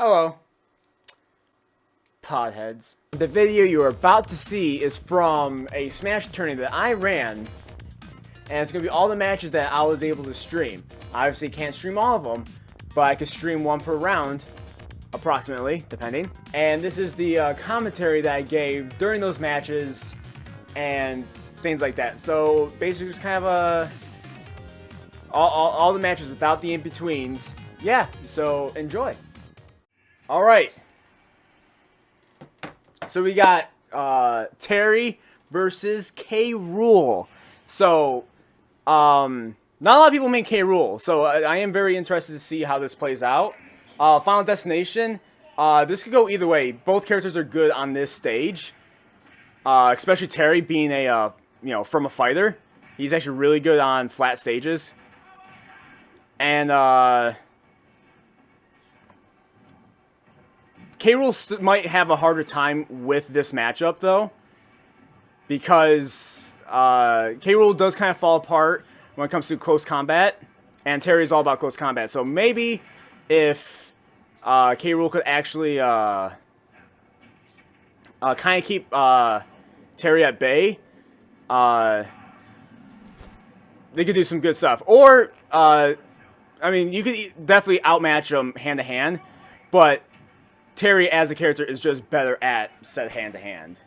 Hello, potheads. The video you're about to see is from a Smash tourney that I ran, and it's going to be all the matches that I was able to stream. I obviously can't stream all of them, but I could stream one per round, approximately, depending. And this is the commentary that I gave during those matches, and things like that. So, basically just kind of all the matches without the in-betweens. Yeah, so enjoy. Alright. So we got Terry versus K. Rool. So, not a lot of people make K. Rool. So I am very interested to see how this plays out. Final Destination. This could go either way. Both characters are good on this stage. Especially Terry being a, from a fighter. He's actually really good on flat stages. And, K. Rool might have a harder time with this matchup, though, because K. Rool does kind of fall apart when it comes to close combat, and Terry is all about close combat. So maybe if K. Rool could actually kind of keep Terry at bay, they could do some good stuff. Or, I mean, you could definitely outmatch them hand-to-hand, but Terry as a character is just better at set hand-to-hand.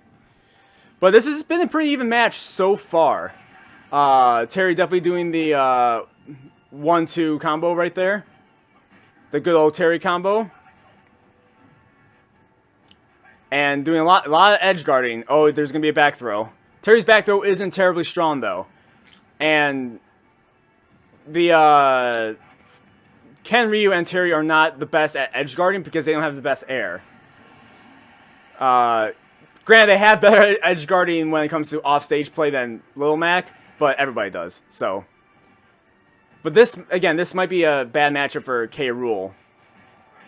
But this has been a pretty even match so far. Terry definitely doing the 1-2 combo right there. The good old Terry combo. And doing a lot of edge guarding. Oh, there's going to be a back throw. Terry's back throw isn't terribly strong, though. And the Ken, Ryu, and Terry are not the best at edge guarding because they don't have the best air. Granted, they have better edge guarding when it comes to offstage play than Little Mac, but everybody does. So, but this again, this might be a bad matchup for K. Rool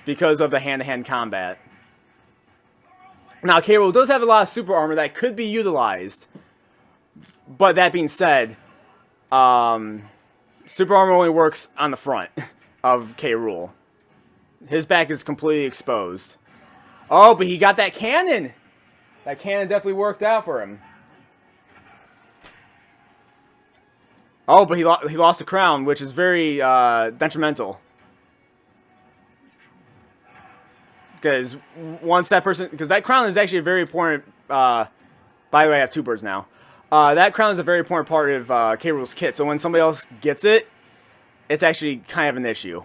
because of the hand-to-hand combat. Now, K. Rool does have a lot of super armor that could be utilized, but that being said, super armor only works on the front of K. Rool. His back is completely exposed. Oh, but he got that cannon! That cannon definitely worked out for him. Oh, but he lost the crown, which is very detrimental. Because once that person... Because that crown is actually a very important... by the way, I have two birds now. That crown is a very important part of K. Rool's kit. So when somebody else gets it, it's actually kind of an issue.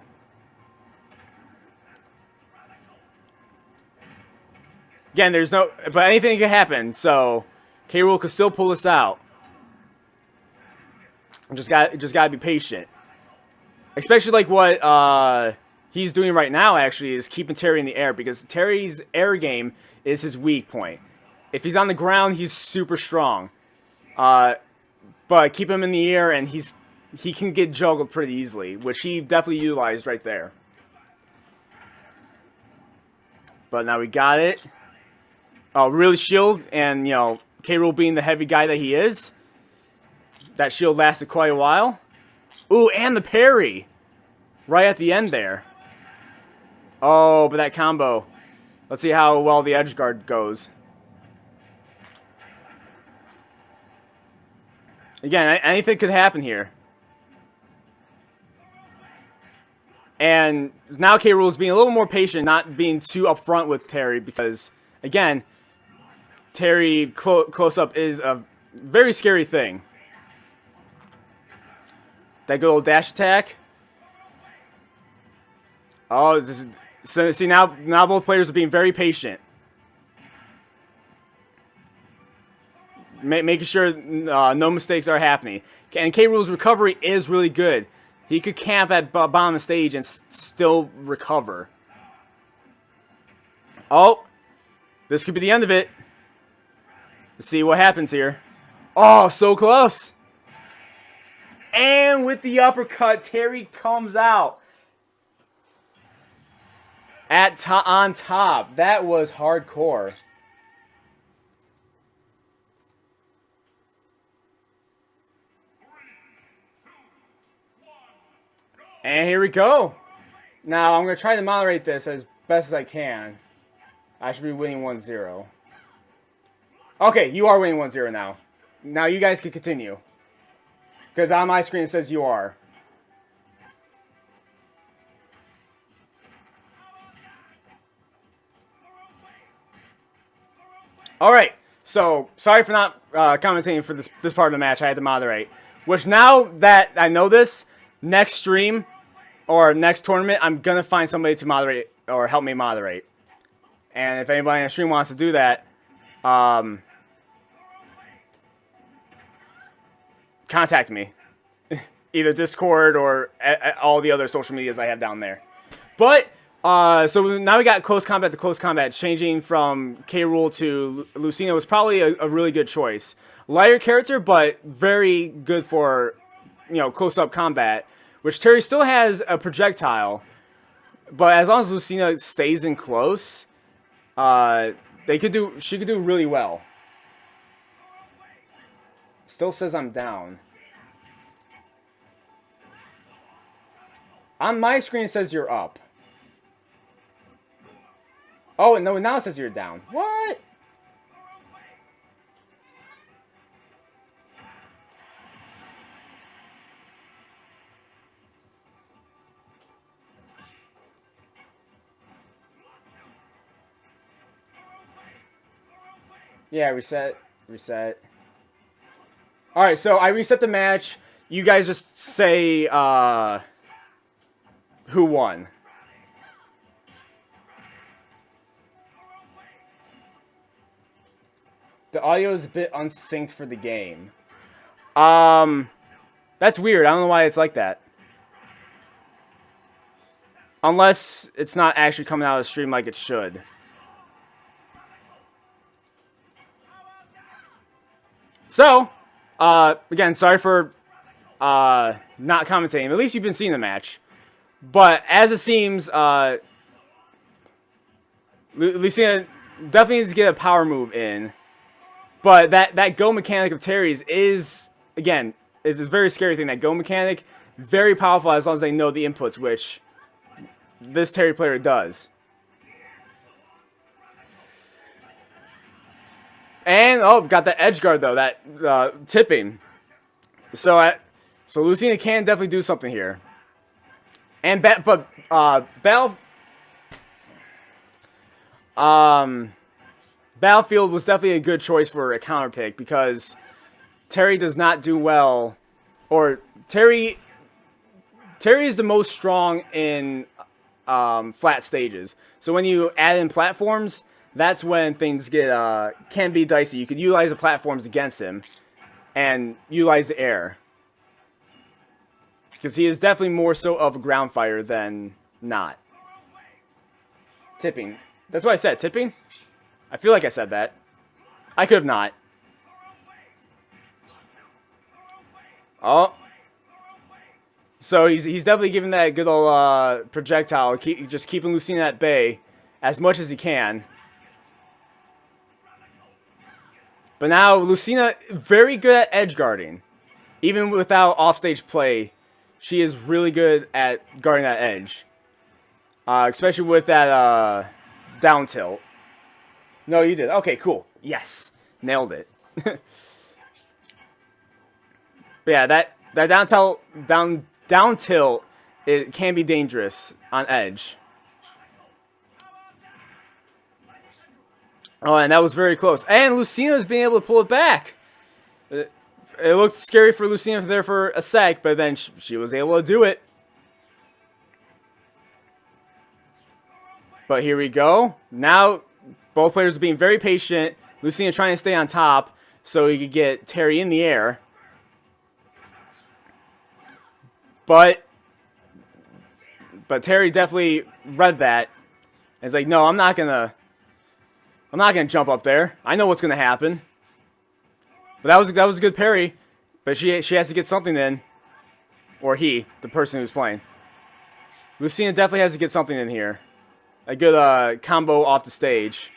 Again, there's no... But anything can happen, so K. Rool could still pull this out. Just gotta be patient. Especially like what he's doing right now, actually, is keeping Terry in the air. Because Terry's air game is his weak point. If he's on the ground, he's super strong. But keep him in the air, and he can get juggled pretty easily, which he definitely utilized right there. But now we got it. Oh, really shield, and, K. Rool being the heavy guy that he is. That shield lasted quite a while. Ooh, and the parry. Right at the end there. Oh, but that combo. Let's see how well the edge guard goes. Again, anything could happen here. And now K. Rool is being a little more patient, not being too upfront with Terry, because, again, Terry close-up is a very scary thing. That good old dash attack. Oh, so see, now both players are being very patient. Making sure no mistakes are happening. And K. Rool's recovery is really good. He could camp at bottom of the stage and still recover. Oh, this could be the end of it. Let's see what happens here. Oh, so close. And with the uppercut, Terry comes out. On top. That was hardcore. And here we go. Now, I'm going to try to moderate this as best as I can. I should be winning 1-0. Okay, you are winning 1-0 now. Now you guys can continue. Because on my screen it says you are. Alright, so sorry for not commentating for this part of the match. I had to moderate. Which now that I know this, next stream or next tournament, I'm going to find somebody to moderate or help me moderate. And if anybody in the stream wants to do that, contact me. Either Discord or all the other social medias I have down there. But, so now we got close combat to close combat. Changing from K. Rool to Lucina was probably a really good choice. Lighter character, but very good for, you know, close-up combat. Which Terry still has a projectile. But as long as Lucina stays in close, she could do really well. Still says I'm down. On my screen it says you're up. Oh, no, now it says you're down. What? Yeah, reset. Reset. Alright, so I reset the match. You guys just say, who won. The audio is a bit unsynced for the game. That's weird. I don't know why it's like that. Unless it's not actually coming out of the stream like it should. So, again, sorry for not commentating. At least you've been seeing the match. But as it seems, Lucina definitely needs to get a power move in. But that go mechanic of Terry's is, again, is a very scary thing. That go mechanic, very powerful as long as they know the inputs, which this Terry player does. And, oh, got that edge guard, though, that tipping. So Lucina can definitely do something here. And, Battlefield was definitely a good choice for a counter pick because Terry does not do well, or Terry is the most strong in flat stages. So when you add in platforms, that's when things get can be dicey. You could utilize the platforms against him and utilize the air. Because he is definitely more so of a ground fighter than not. Tipping. That's what I said, tipping? I feel like I said that. I could have not. Oh. So he's definitely giving that good old projectile, just keeping Lucina at bay as much as he can. But now Lucina, very good at edge guarding. Even without offstage play, she is really good at guarding that edge. Especially with that down tilt. No, you did. Okay, cool. Yes. Nailed it. But yeah, that down tilt, it can be dangerous on edge. Oh, and that was very close. And Lucina's being able to pull it back. It looked scary for Lucina there for a sec, but then she was able to do it. But here we go. Now, both players are being very patient. Lucina trying to stay on top so he could get Terry in the air. But Terry definitely read that. It's like, no, I'm not gonna jump up there. I know what's gonna happen. But that was a good parry. But she has to get something in. Or he, the person who's playing. Lucina definitely has to get something in here. A good combo off the stage.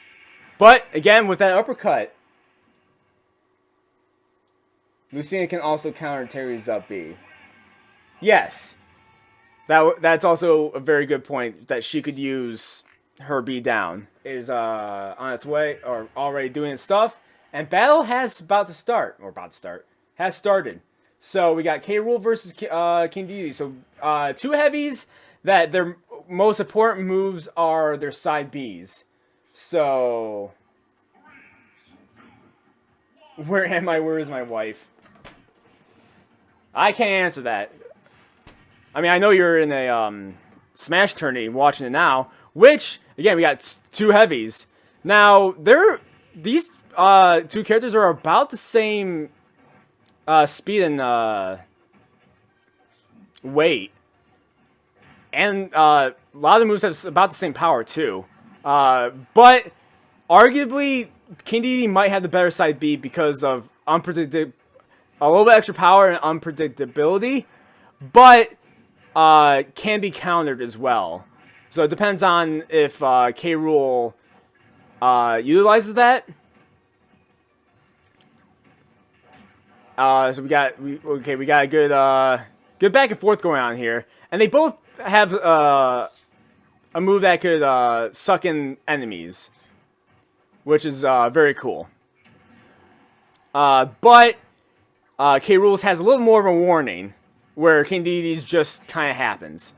But, again, with that uppercut, Lucina can also counter Terry's up B. Yes. That's also a very good point, that she could use her B down is on its way or already doing its stuff, and battle has has started. So we got K. Rool versus King Dedede. So 2 heavies that their most important moves are their side Bs. So where am I? Where is my wife? I can't answer that. I mean, I know you're in a Smash tourney watching it now, which, again, we got 2 heavies. Now, these 2 characters are about the same speed and weight. And a lot of the moves have about the same power, too. But, arguably, King Dedede might have the better side B because of a little bit extra power and unpredictability. But can be countered as well. So it depends on if K. Rool utilizes that. So we got a good back and forth going on here, and they both have a move that could suck in enemies, which is very cool. But K. Rool's has a little more of a warning, where King Dedede's just kind of happens.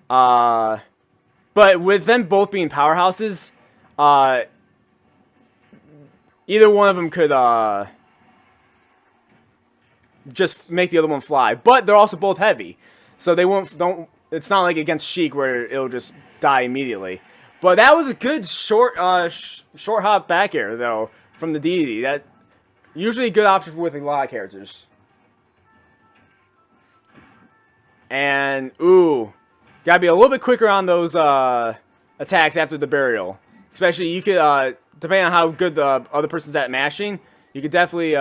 But with them both being powerhouses, either one of them could just make the other one fly. But they're also both heavy, so they don't. It's not like against Sheik where it'll just die immediately. But that was a good short hop back air though from the Dedede. That usually a good option with a lot of characters. And ooh, gotta be a little bit quicker on those attacks after the burial. Especially you could depending on how good the other person's at mashing, you could definitely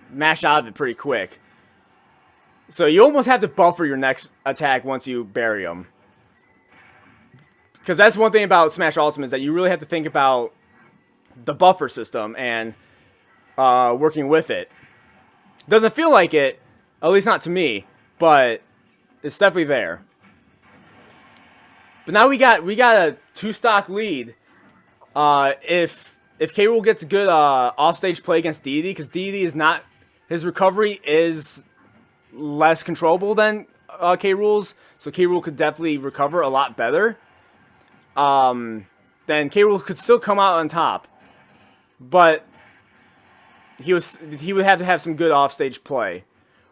mash out of it pretty quick. So you almost have to buffer your next attack once you bury them. Because that's one thing about Smash Ultimate is that you really have to think about the buffer system and working with it. Doesn't feel like it, at least not to me, but it's definitely there. But now we got a 2-stock lead. If K. Rool gets a good offstage play against Dedede, because Dedede is not, his recovery is less controllable than K. Rool's, so K. Rool could definitely recover a lot better. Then K. Rool could still come out on top, but he would have to have some good offstage play,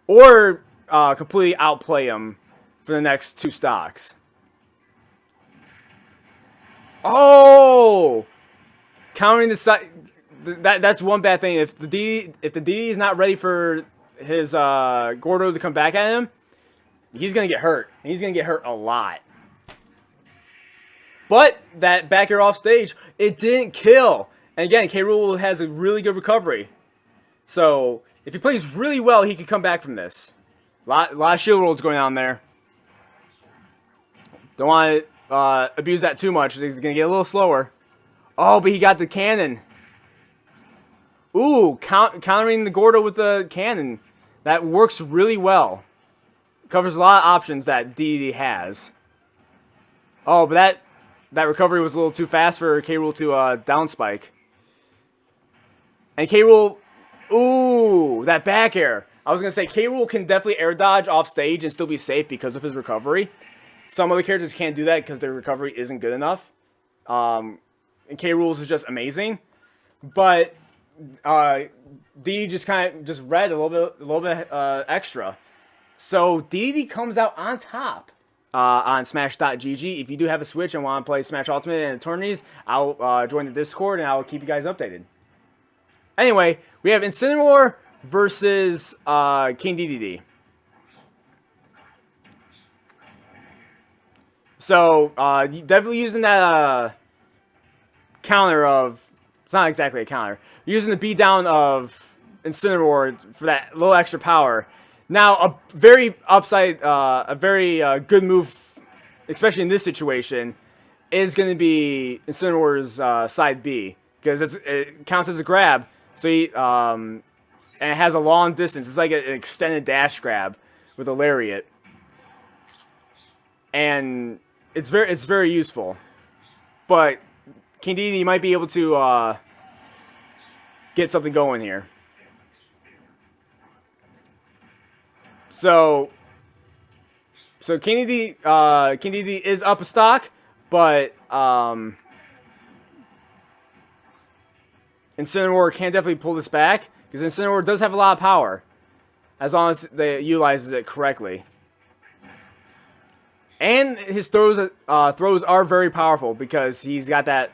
or completely outplay him for the next 2 stocks. Oh, countering the side. That's one bad thing. If the Dedede is not ready for his Gordo to come back at him, he's gonna get hurt. And he's gonna get hurt a lot. But that back air off stage, it didn't kill. And again, K. Rool has a really good recovery. So if he plays really well, he could come back from this. A lot of shield rolls going on there. Don't want to abuse that too much. He's gonna get a little slower. Oh, but he got the cannon. Ooh, countering the Gordo with the cannon. That works really well. Covers a lot of options that Dedede has. Oh, but that recovery was a little too fast for K. Rool to down spike. And K. Rool, ooh, that back air. I was going to say, K. Rool can definitely air dodge off stage and still be safe because of his recovery. Some other characters can't do that because their recovery isn't good enough. And K. Rool's is just amazing. But D just read a little bit extra. So Dedede comes out on top on Smash.gg. If you do have a Switch and want to play Smash Ultimate and tourneys, I'll join the Discord and I'll keep you guys updated. Anyway, we have Incineroar versus King Dedede. So definitely using that counter of, it's not exactly a counter, using the beat down of Incineroar for that little extra power. Now a very good move, especially in this situation, is going to be Incineroar's side B, because it counts as a grab. So he and it has a long distance. It's like an extended dash grab with a lariat, and it's very useful. but King Dedede might be able to get something going here. So King Dedede is up a stock, but Incineroar can definitely pull this back, because Incineroar does have a lot of power, as long as they utilizes it correctly. And his throws are very powerful, because he's got that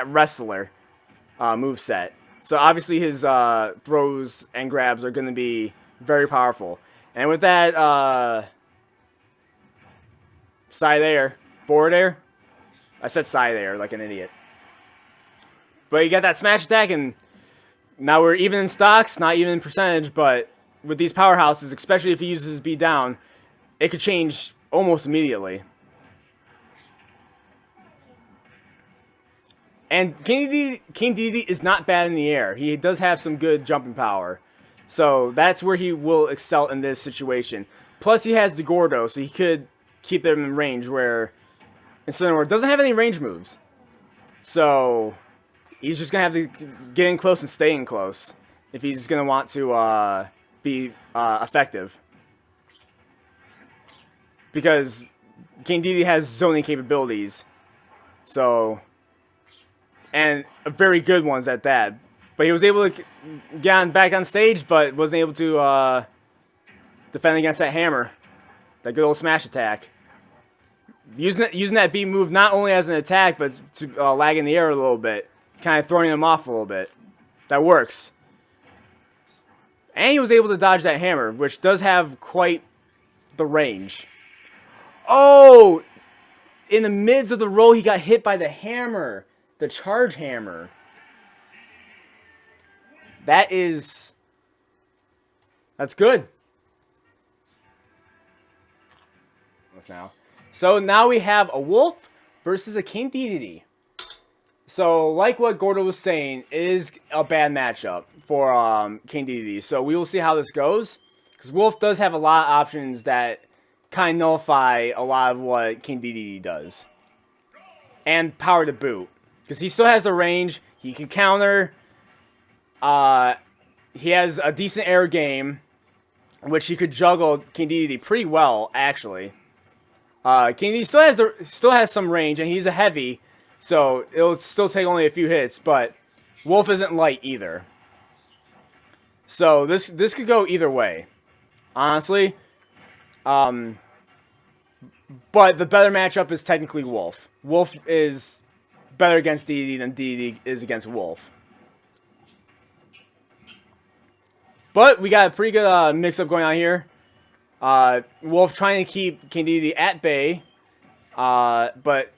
wrestler moveset. So obviously his throws and grabs are going to be very powerful. And with that side air, forward air, I said side air like an idiot. But you got that smash attack, and now we're even in stocks, not even in percentage, but with these powerhouses, especially if he uses his beat down, it could change almost immediately. And King Dedede is not bad in the air. He does have some good jumping power. So that's where he will excel in this situation. Plus he has the Gordo, so he could keep them in range, where Incineroar doesn't have any range moves. So he's just going to have to get in close and stay in close if he's going to want to be effective. Because King Dedede has zoning capabilities. So, and very good ones at that. But he was able to get back on stage, but wasn't able to defend against that hammer. That good old smash attack. Using that beat move not only as an attack, but to lag in the air a little bit. Kind of throwing him off a little bit. That works. And he was able to dodge that hammer, which does have quite the range. Oh! In the midst of the roll, he got hit by the hammer. The charge hammer. That's good. What's now? So now we have a Wolf versus a King Dedede. So, like what Gordo was saying, it is a bad matchup for King Dedede. So we will see how this goes. Because Wolf does have a lot of options that kind of nullify a lot of what King Dedede does. And power to boot. Because he still has the range. He can counter. He has a decent air game, which he could juggle King Dedede pretty well, actually. King Dedede still has some range, and he's a heavy, so it'll still take only a few hits. But Wolf isn't light either, so this could go either way, honestly. But the better matchup is technically Wolf. Wolf is better against Dedede than Dedede is against Wolf. But we got a pretty good mix-up going on here. Wolf trying to keep King Dedede at bay. But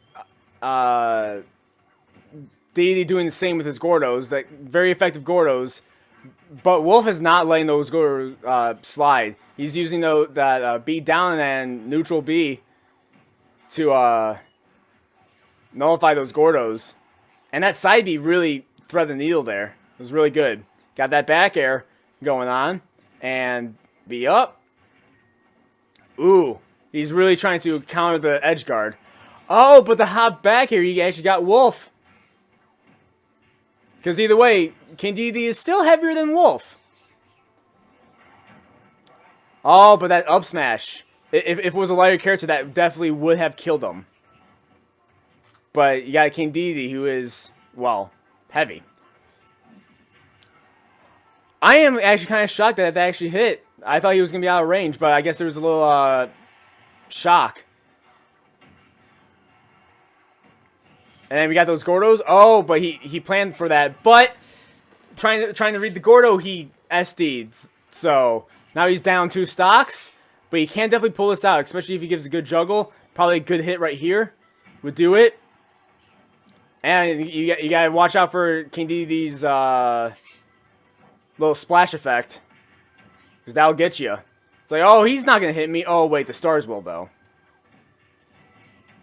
Dedede doing the same with his Gordos. Like, very effective Gordos. But Wolf is not letting those Gordos slide. He's using that B down and neutral B to nullify those Gordos. And that side B really threaded the needle there. It was really good. Got that back air going on. And B up. Ooh. He's really trying to counter the edge guard. Oh, but the hop back here, he actually got Wolf. Because either way, King Dedede is still heavier than Wolf. Oh, but that up smash. If it was a lighter character, that definitely would have killed him. But you got King Dedede, who is, well, heavy. I am actually kind of shocked that actually hit. I thought he was going to be out of range, but I guess there was a little shock. And then we got those Gordos. Oh, but he planned for that. But trying to read the Gordo, he SD'd. So now he's down 2 stocks. But he can definitely pull this out, especially if he gives a good juggle. Probably a good hit right here would do it. And you got to watch out for King Dedede's little splash effect. Because that'll get you. It's like, oh, he's not going to hit me. Oh, wait, the stars will, though.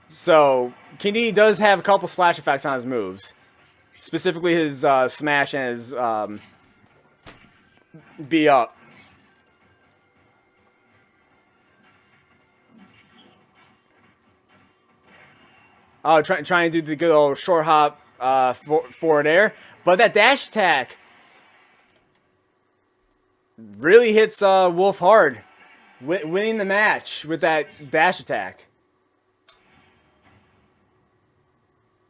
So, King Dedede does have a couple splash effects on his moves. Specifically his smash and his B up. Oh, trying to do the good old short hop forward air. But that dash attack really hits Wolf hard. Winning the match with that dash attack.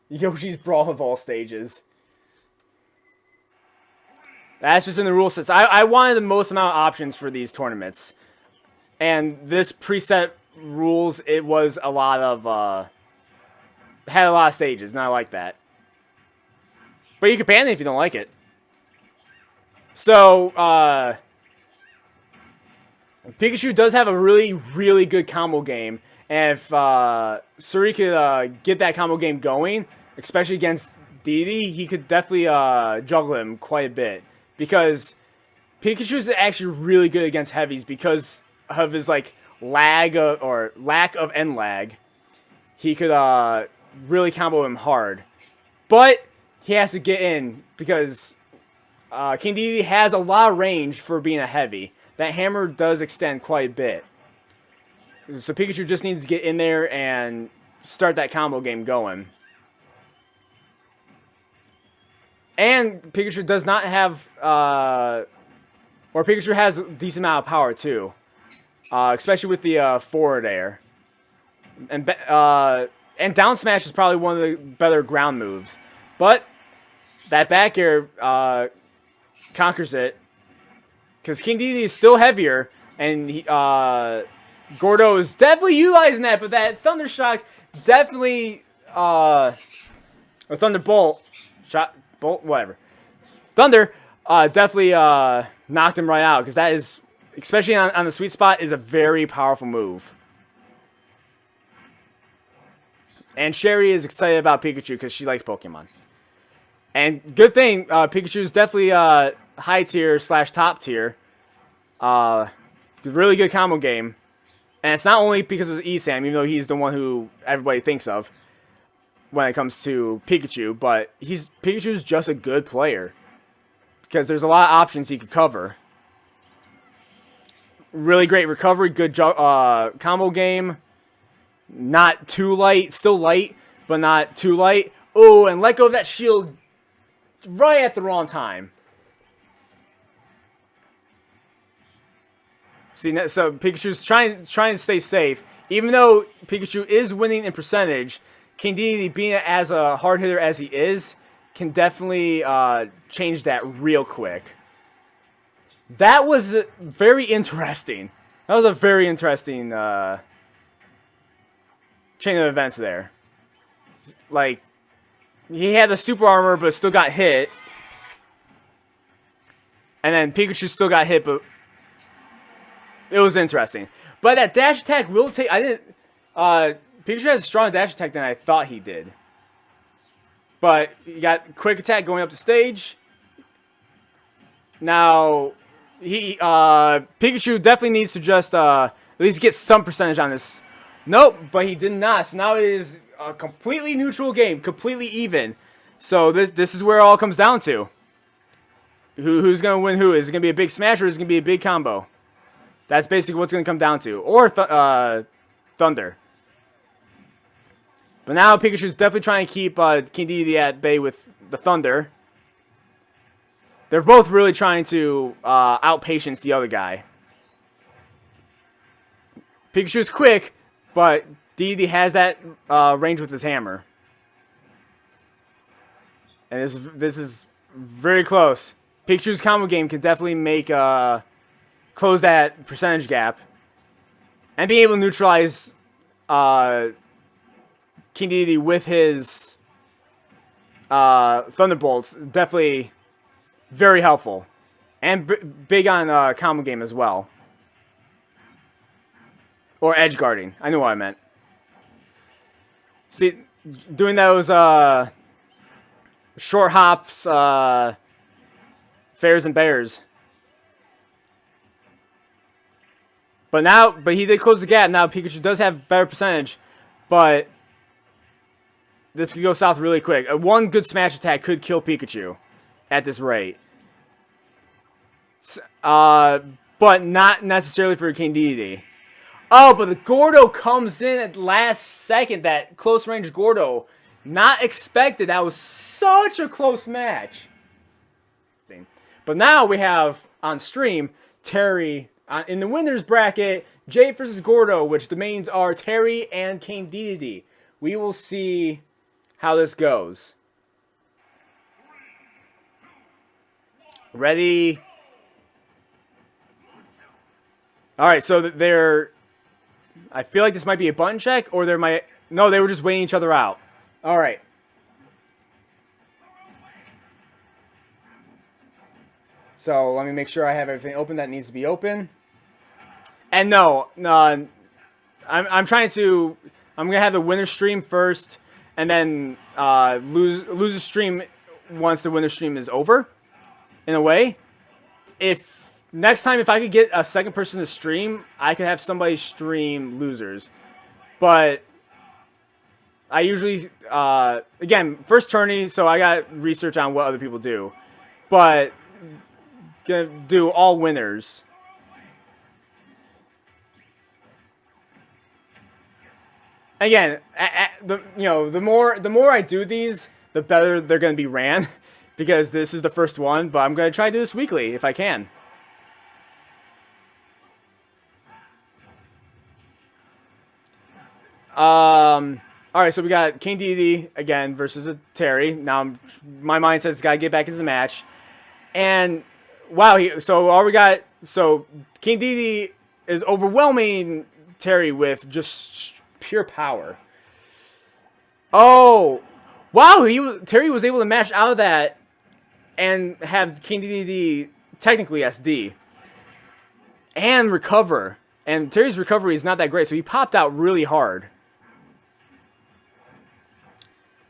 Yoshi's Brawl of all stages. That's just in the rule sets. I wanted the most amount of options for these tournaments. And this preset rules, it was a lot of, had a lot of stages, and I like that. But you can ban it if you don't like it. So, Pikachu does have a really, really good combo game. And if Suri could get that combo game going, especially against Didi, he could definitely juggle him quite a bit. Because Pikachu's actually really good against heavies because of his like or lack of end lag. He could really combo him hard. But he has to get in because King Didi has a lot of range for being a heavy. That hammer does extend quite a bit. So Pikachu just needs to get in there and start that combo game going. And Pikachu does not have, or Pikachu has a decent amount of power too. Especially with the forward air. And down smash is probably one of the better ground moves. But that back air conquers it. Because King Dedede is still heavier. And he, Gordo is definitely utilizing that. But that Thunder Shock definitely, or Thunderbolt, Bolt, whatever. Thunder definitely knocked him right out. Because that is, especially on the sweet spot, is a very powerful move. And Sherry is excited about Pikachu because she likes Pokemon. And good thing, Pikachu is definitely high tier / top tier. Really good combo game. And it's not only because of Esam, even though he's the one who everybody thinks of when it comes to Pikachu, but Pikachu's just a good player. Because there's a lot of options he could cover. Really great recovery, good combo game. Not too light, still light, but not too light. Oh, and let go of that shield right at the wrong time. See, so Pikachu's trying to stay safe. Even though Pikachu is winning in percentage, King Dedede, being as a hard hitter as he is, can definitely change that real quick. That was very interesting. That was a very interesting chain of events there. Like, he had the super armor, but still got hit. And then Pikachu still got hit, but it was interesting. But that dash attack will take... Pikachu has a stronger dash attack than I thought he did. But you got quick attack going up the stage. Now, Pikachu definitely needs to just at least get some percentage on this. Nope, but he did not. So now it is a completely neutral game, completely even. So this is where it all comes down to. Who's going to win who? Is it going to be a big smash or is it going to be a big combo? That's basically what's going to come down to. Or Thunder. But now Pikachu's definitely trying to keep King Dedede at bay with the Thunder. They're both really trying to out-patience the other guy. Pikachu's quick, but Dedede has that range with his hammer. And this is very close. Pikachu's combo game can definitely make close that percentage gap. And being able to neutralize King Dedede with his Thunderbolts, definitely very helpful. And big on combo game as well. Or edge guarding. I knew what I meant. See, doing those short hops, fairs and bears. But he did close the gap. Now Pikachu does have better percentage, but this could go south really quick. One good smash attack could kill Pikachu at this rate. But not necessarily for King Dedede. Oh, but the Gordo comes in at the last second. That close range Gordo. Not expected. That was such a close match. But now we have on stream Terry in the winners bracket. Jade versus Gordo, which the mains are Terry and King Dedede. We will see how this goes. Ready? Alright, so they're... I feel like this might be a button check, or there might... No, they were just waiting each other out. Alright. So, let me make sure I have everything open that needs to be open. And no, I'm trying to... I'm going to have the winner stream first, and then lose a stream once the winner stream is over, in a way. Next time, if I could get a second person to stream, I could have somebody stream losers. But I usually, again, first tourney, so I got research on what other people do. But gonna do all winners. Again, the more I do these, the better they're gonna be ran, because this is the first one. But I'm gonna try to do this weekly if I can. Alright, so we got King Dedede again versus a Terry. Now, my mind says it's got to get back into the match. And, wow, so King Dedede is overwhelming Terry with just pure power. Oh, wow, Terry was able to match out of that and have King Dedede technically SD. And recover. And Terry's recovery is not that great, so he popped out really hard.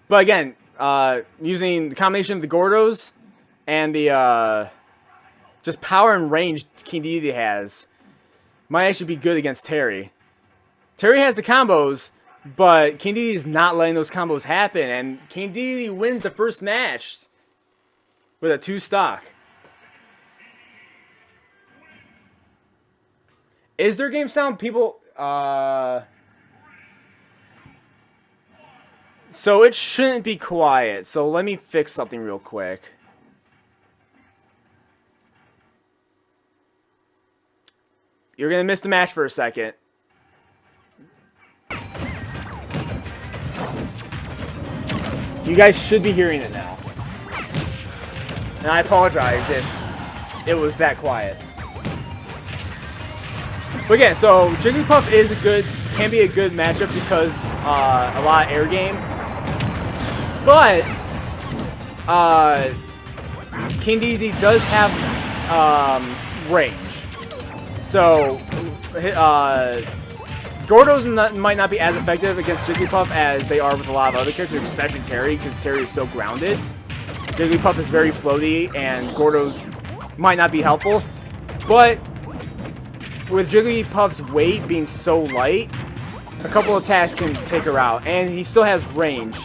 But again, using the combination of the Gordos and the just power and range King Dedede has, might actually be good against Terry. Terry has the combos, but King Dedede is not letting those combos happen, and King Dedede wins the first match with a 2 stock. Is their game sound, people? So it shouldn't be quiet. So let me fix something real quick. You're going to miss the match for a second. You guys should be hearing it now. And I apologize if it was that quiet. But again, so Jigglypuff can be a good matchup because a lot of air game. But King Dedede does have range. So Gordos might not be as effective against Jigglypuff as they are with a lot of other characters, especially Terry, because Terry is so grounded. Jigglypuff is very floaty, and Gordos might not be helpful. But with Jigglypuff's weight being so light, a couple attacks can take her out, and he still has range.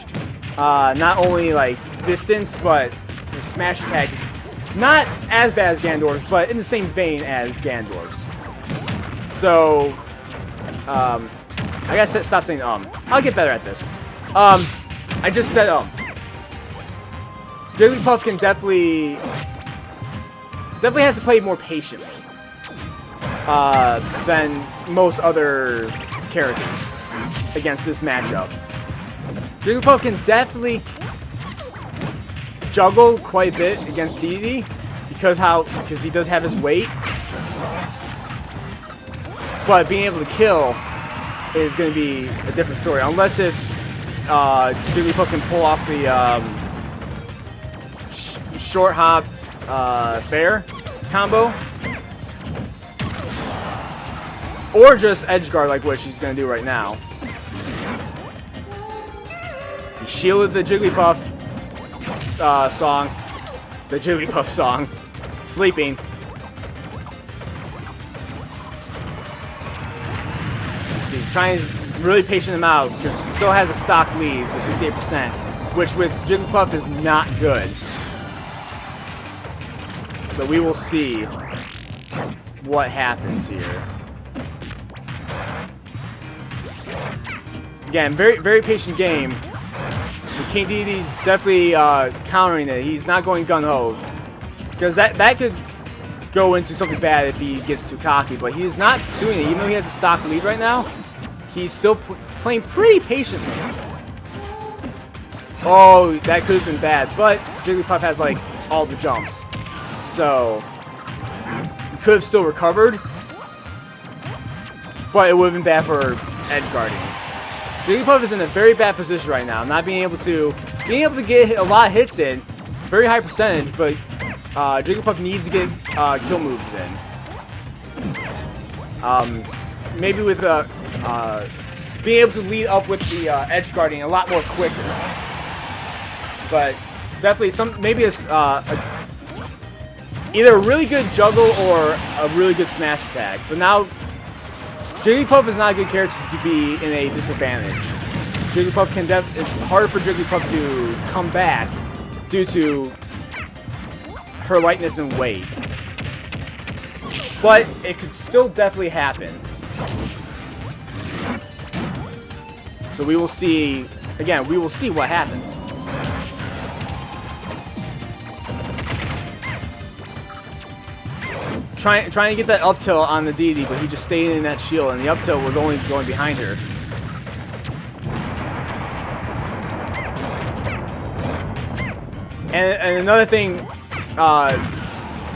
Not only like distance, but the smash attack is not as bad as Ganondorf's, but in the same vein as Ganondorf's. So, I gotta stop saying I'll get better at this. I just said Jigglypuff can definitely has to play more patiently than most other characters against this matchup. Jigglypuff can definitely juggle quite a bit against Dedede because he does have his weight. But being able to kill is going to be a different story, unless if Jigglypuff can pull off the short hop fair combo, or just edge guard like what she's going to do right now. He shielded the Jigglypuff song. The Jigglypuff song. Sleeping. See, trying to really patient him out because he still has a stock lead with 68%, which with Jigglypuff is not good. So we will see what happens here. Again, very patient game. King Dedede's definitely countering it. He's not going gung-ho. Because that could go into something bad if he gets too cocky. But he is not doing it. Even though he has a stock lead right now, he's still playing pretty patiently. Oh, that could have been bad. But Jigglypuff has, like, all the jumps. So, he could have still recovered. But it would have been bad for edge guarding. Jigglypuff is in a very bad position right now. Not being able to get a lot of hits in, very high percentage, but Jigglypuff needs to get kill moves in. Maybe with being able to lead up with the edge guarding a lot more quicker. But definitely maybe either a really good juggle or a really good smash attack. But now Jigglypuff is not a good character to be in a disadvantage. Jigglypuff it's harder for Jigglypuff to come back due to her lightness and weight. But it could still definitely happen. So we will see, again, we will see what happens. Trying to get that up tilt on the Dedede, but he just stayed in that shield, and the up tilt was only going behind her. And another thing,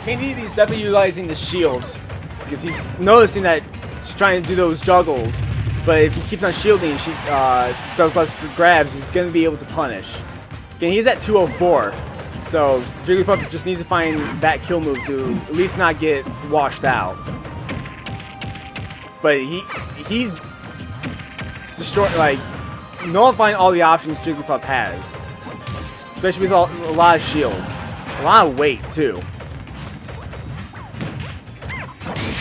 King Dedede is definitely utilizing the shields, because he's noticing that she's trying to do those juggles, but if he keeps on shielding and she does less grabs, he's going to be able to punish. Again, he's at 204. So Jigglypuff just needs to find that kill move to at least not get washed out. But he's destroying, like, nullifying all the options Jigglypuff has, especially with a lot of shields, a lot of weight too.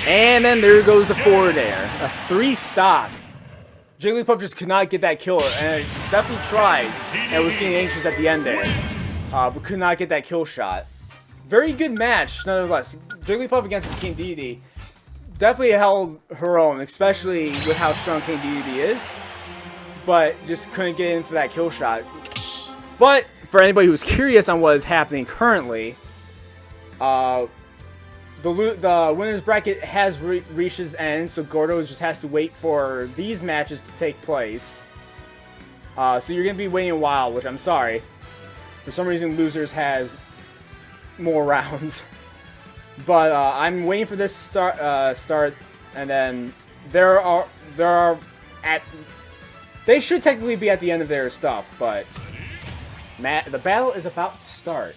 And then there goes the forward air, a 3-stock. Jigglypuff just could not get that kill, and it definitely tried, and was getting anxious at the end there. But could not get that kill shot. Very good match, nonetheless. Jigglypuff against King Dedede definitely held her own, especially with how strong King Dedede is. But just couldn't get in for that kill shot. But for anybody who's curious on what is happening currently, the winner's bracket has reached its end, so Gordo just has to wait for these matches to take place. So you're going to be waiting a while, which I'm sorry. For some reason, Losers has more rounds. But I'm waiting for this to start, and then they should technically be at the end of their stuff, but the battle is about to start.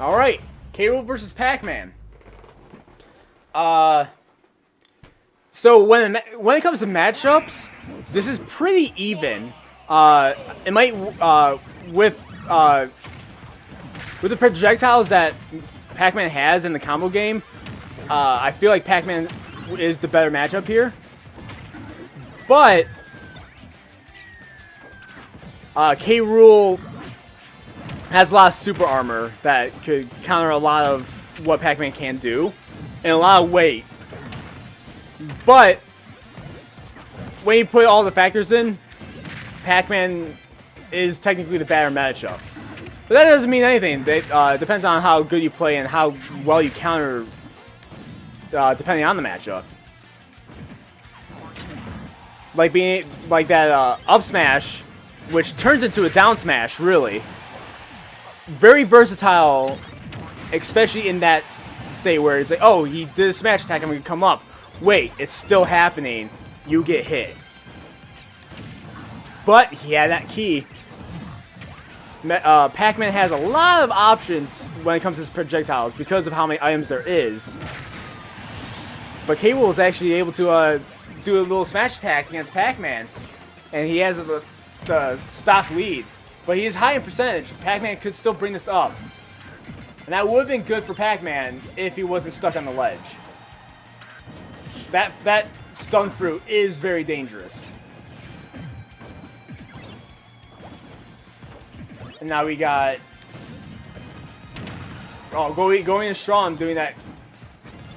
All right, K. Rool versus Pac-Man. So when it comes to matchups, this is pretty even. It might with the projectiles that Pac-Man has in the combo game. I feel like Pac-Man is the better matchup here. But K. Rool has a lot of super armor that could counter a lot of what Pac-Man can do, and a lot of weight. But when you put all the factors in, Pac-Man is technically the better matchup. But that doesn't mean anything. It depends on how good you play and how well you counter, depending on the matchup. Like that up smash, which turns into a down smash, really. Very versatile, especially in that state where it's like, oh, he did a smash attack, I'm going to come up. Wait, it's still happening. You get hit. But he had that key. Pac-Man has a lot of options when it comes to his projectiles because of how many items there is. But K. Rool is actually able to do a little smash attack against Pac-Man. And he has the stock lead. But he is high in percentage. Pac-Man could still bring this up. And that would have been good for Pac-Man if he wasn't stuck on the ledge. That stun fruit is very dangerous. And now we got going in strong, doing that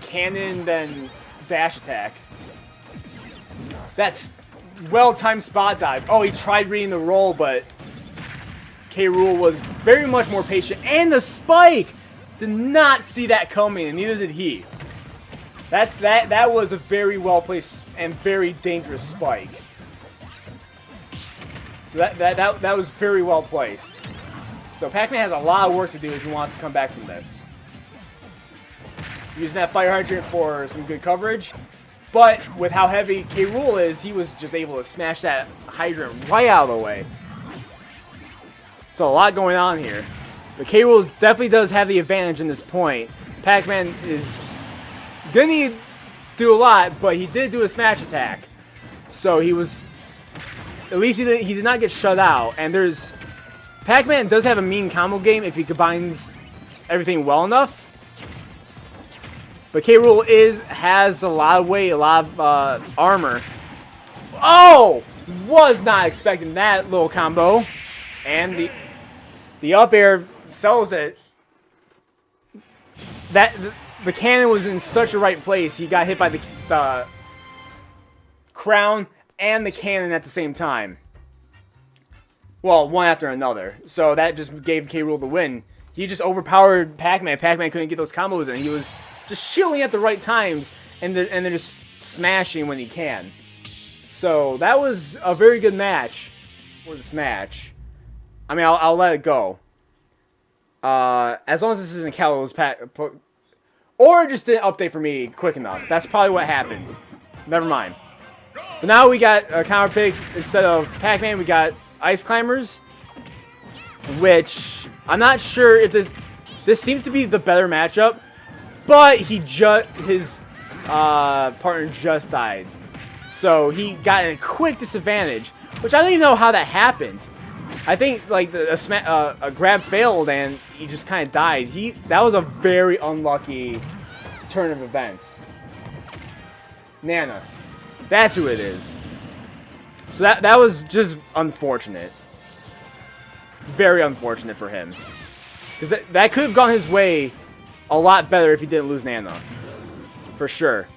cannon, then dash attack. That's well-timed spot dive. Oh, he tried reading the roll, but K. Rool was very much more patient. And the spike! Did not see that coming, and neither did he. That was a very well-placed and very dangerous spike. So that was very well placed. So Pac-Man has a lot of work to do if he wants to come back from this. Using that fire hydrant for some good coverage. But with how heavy K. Rool is, he was just able to smash that hydrant right out of the way. So a lot going on here. But K. Rool definitely does have the advantage in this point. Pac-Man is gonna need to do a lot, but he did do a smash attack. So he was... At least he did not get shut out. And there's... Pac-Man does have a mean combo game if he combines everything well enough. But K. Rool has a lot of weight, a lot of armor. Oh! Was not expecting that little combo. And the up air sells it. The cannon was in such a right place. He got hit by the crown and the cannon at the same time. Well, one after another. So that just gave K. Rool the win. He just overpowered Pac-Man. Pac-Man couldn't get those combos in. He was just shielding at the right times, and then just smashing when he can. So that was a very good match for this match. I mean, I'll let it go. As long as this isn't Callow's or just didn't update for me quick enough. That's probably what happened. Never mind. But now we got a counter pick. Instead of Pac-Man, we got Ice Climbers, which I'm not sure if this seems to be the better matchup, but his partner just died, so he got a quick disadvantage, which I don't even know how that happened. I think like a grab failed and he just kind of died. That was a very unlucky turn of events. Nana, that's who it is. So that was just unfortunate. Very unfortunate for him. Because that could have gone his way a lot better if he didn't lose Nana. For sure.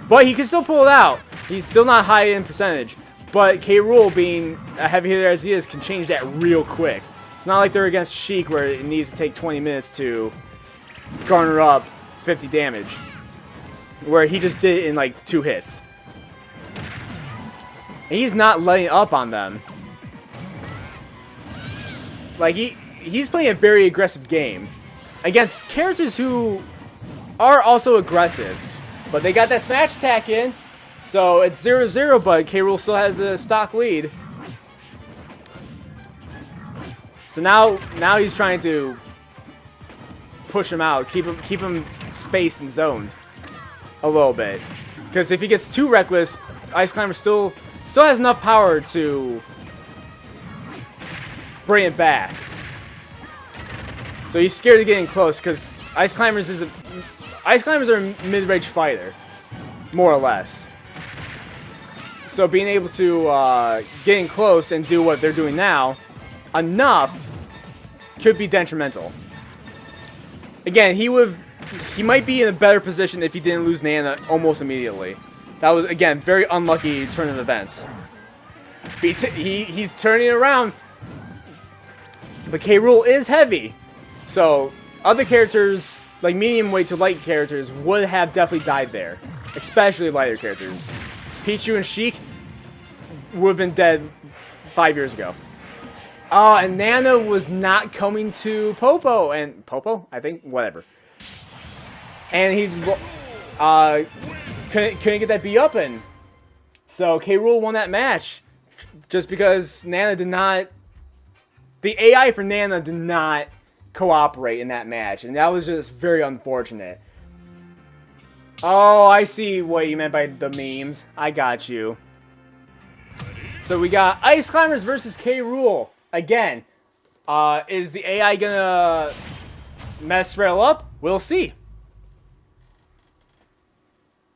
But he can still pull it out. He's still not high in percentage. But K. Rool, being a heavy hitter as he is, can change that real quick. It's not like they're against Sheik where it needs to take 20 minutes to garner up 50 damage. Where he just did it in like 2 hits. And he's not letting up on them. Like, he's playing a very aggressive game against characters who are also aggressive. But they got that smash attack in. So it's 0-0, but K. Rool still has a stock lead. So now he's trying to push him out, keep him spaced and zoned a little bit. Because if he gets too reckless, Ice Climber still has enough power to bring it back. So he's scared of getting close because Ice Climbers are a mid-range fighter, more or less. So being able to get in close and do what they're doing now, enough, could be detrimental. Again, he might be in a better position if he didn't lose Nana almost immediately. That was, again, very unlucky turn of events. He's turning around. But K. Rool is heavy. So other characters, like medium weight to light characters, would have definitely died there. Especially lighter characters. Pichu and Sheik would have been dead 5 years ago. Oh, and Nana was not coming to Popo. And Popo? I think, whatever. And he couldn't get that B up in. So K. Rool won that match. Just because Nana did not... The AI for Nana did not cooperate in that match. And that was just very unfortunate. Oh, I see what you meant by the memes. I got you. So we got Ice Climbers versus K. Rool. Again, is the AI gonna mess Rail up? We'll see.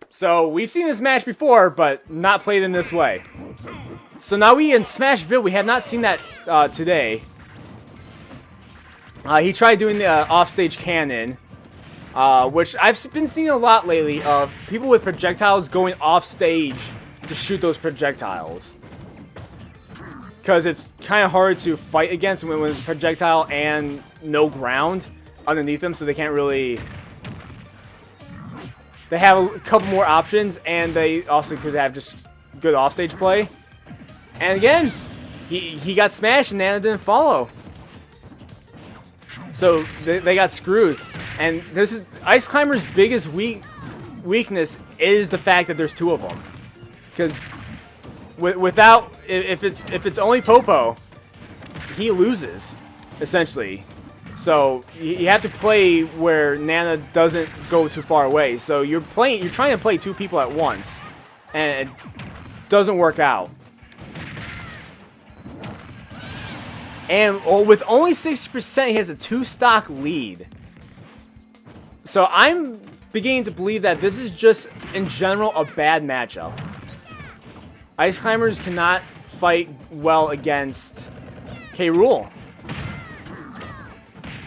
So we've seen this match before, but not played in this way. So now we in Smashville. We have not seen that today. He tried doing the offstage cannon. which I've been seeing a lot lately of people with projectiles going off stage to shoot those projectiles. Because it's kind of hard to fight against when it's projectile and no ground underneath them, so they can't really... They have a couple more options, and they also could have just good offstage play. And again, he got smashed and Nana didn't follow. So they got screwed. And this is Ice Climber's biggest weakness is the fact that there's two of them. Because without, if it's only Popo, he loses, essentially. So you have to play where Nana doesn't go too far away. So you're trying to play two people at once, and it doesn't work out. And with only 60%, he has a 2-stock lead. So I'm beginning to believe that this is just, in general, a bad matchup. Ice Climbers cannot fight well against K. Rool.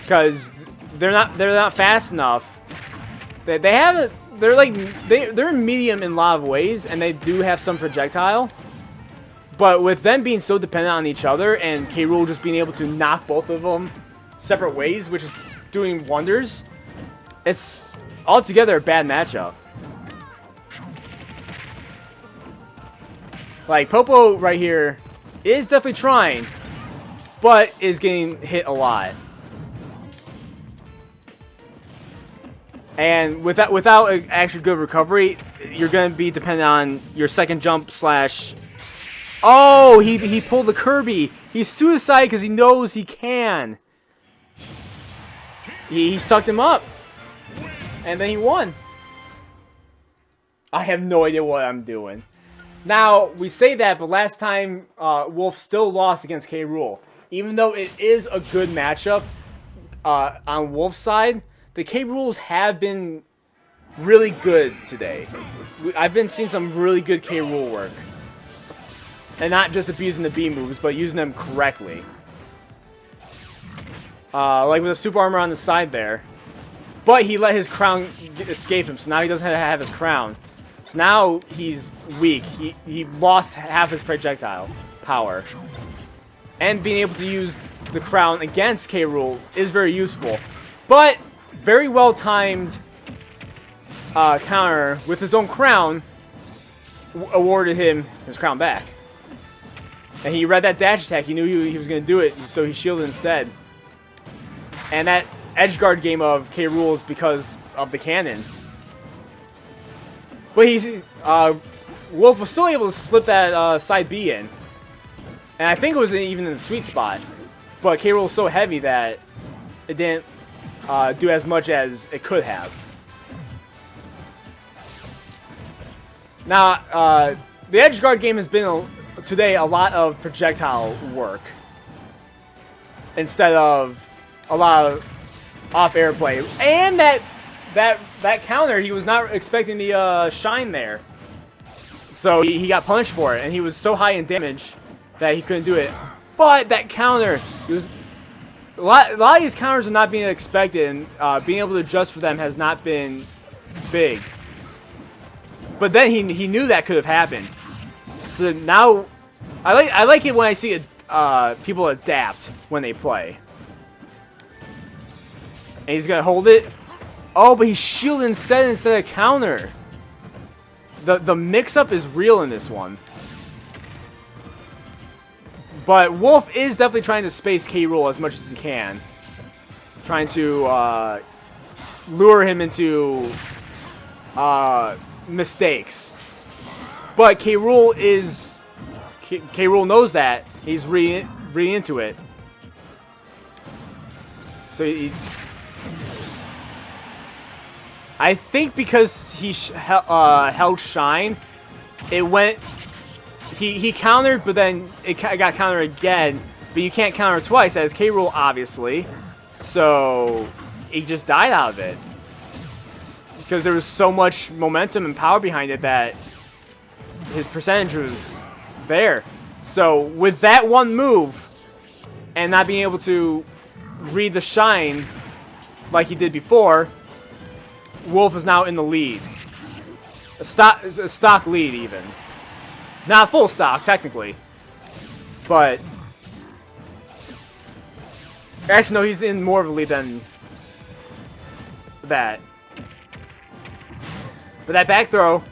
Because they're not fast enough. They're medium in a lot of ways, and they do have some projectile. But with them being so dependent on each other, and K. Rool just being able to knock both of them separate ways, which is doing wonders, it's altogether a bad matchup. Like, Popo right here is definitely trying, but is getting hit a lot. And without an actually good recovery, you're going to be dependent on your second jump slash... Oh, he pulled the Kirby. He's suicide because he knows he can. He sucked him up. And then he won. I have no idea what I'm doing. Now, we say that, but last time, Wolf still lost against K. Rool. Even though it is a good matchup on Wolf's side, the K. Rools have been really good today. I've been seeing some really good K. Rool work. And not just abusing the B moves, but using them correctly. Like with the super armor on the side there. But he let his crown escape him, so now he doesn't have his crown. So now he's weak. He lost half his projectile power. And being able to use the crown against K. Rool is very useful. But very well timed counter with his own crown awarded him his crown back. And he read that dash attack. He knew he was going to do it, so he shielded instead. And that edge guard game of K. Rool is because of the cannon. But Wolf was still able to slip that side B in. And I think it was even in the sweet spot. But K. Rool was so heavy that it didn't do as much as it could have. Now, the edge guard game has been today a lot of projectile work instead of a lot of off-air play. And that counter, he was not expecting the shine there. So he got punished for it, and he was so high in damage that he couldn't do it. But that counter, a lot of these counters are not being expected, and being able to adjust for them has not been big. But then he knew that could have happened. So now, I like it when I see people adapt when they play. And he's gonna hold it. Oh, but he's shielded instead of counter. The mix-up is real in this one. But Wolf is definitely trying to space K. Rool as much as he can. Trying to lure him into mistakes. But K. Rool knows that. He's really into it. So I think because he held shine, it went. He countered, but then it got countered again. But you can't counter twice, as K. Rool obviously. So he just died out of it because there was so much momentum and power behind it that his percentage was there. So with that one move and not being able to read the shine like he did before, Wolf is now in the lead. A stock lead, even. Not full stock, technically. But... Actually, no, he's in more of a lead than that. But that back throw...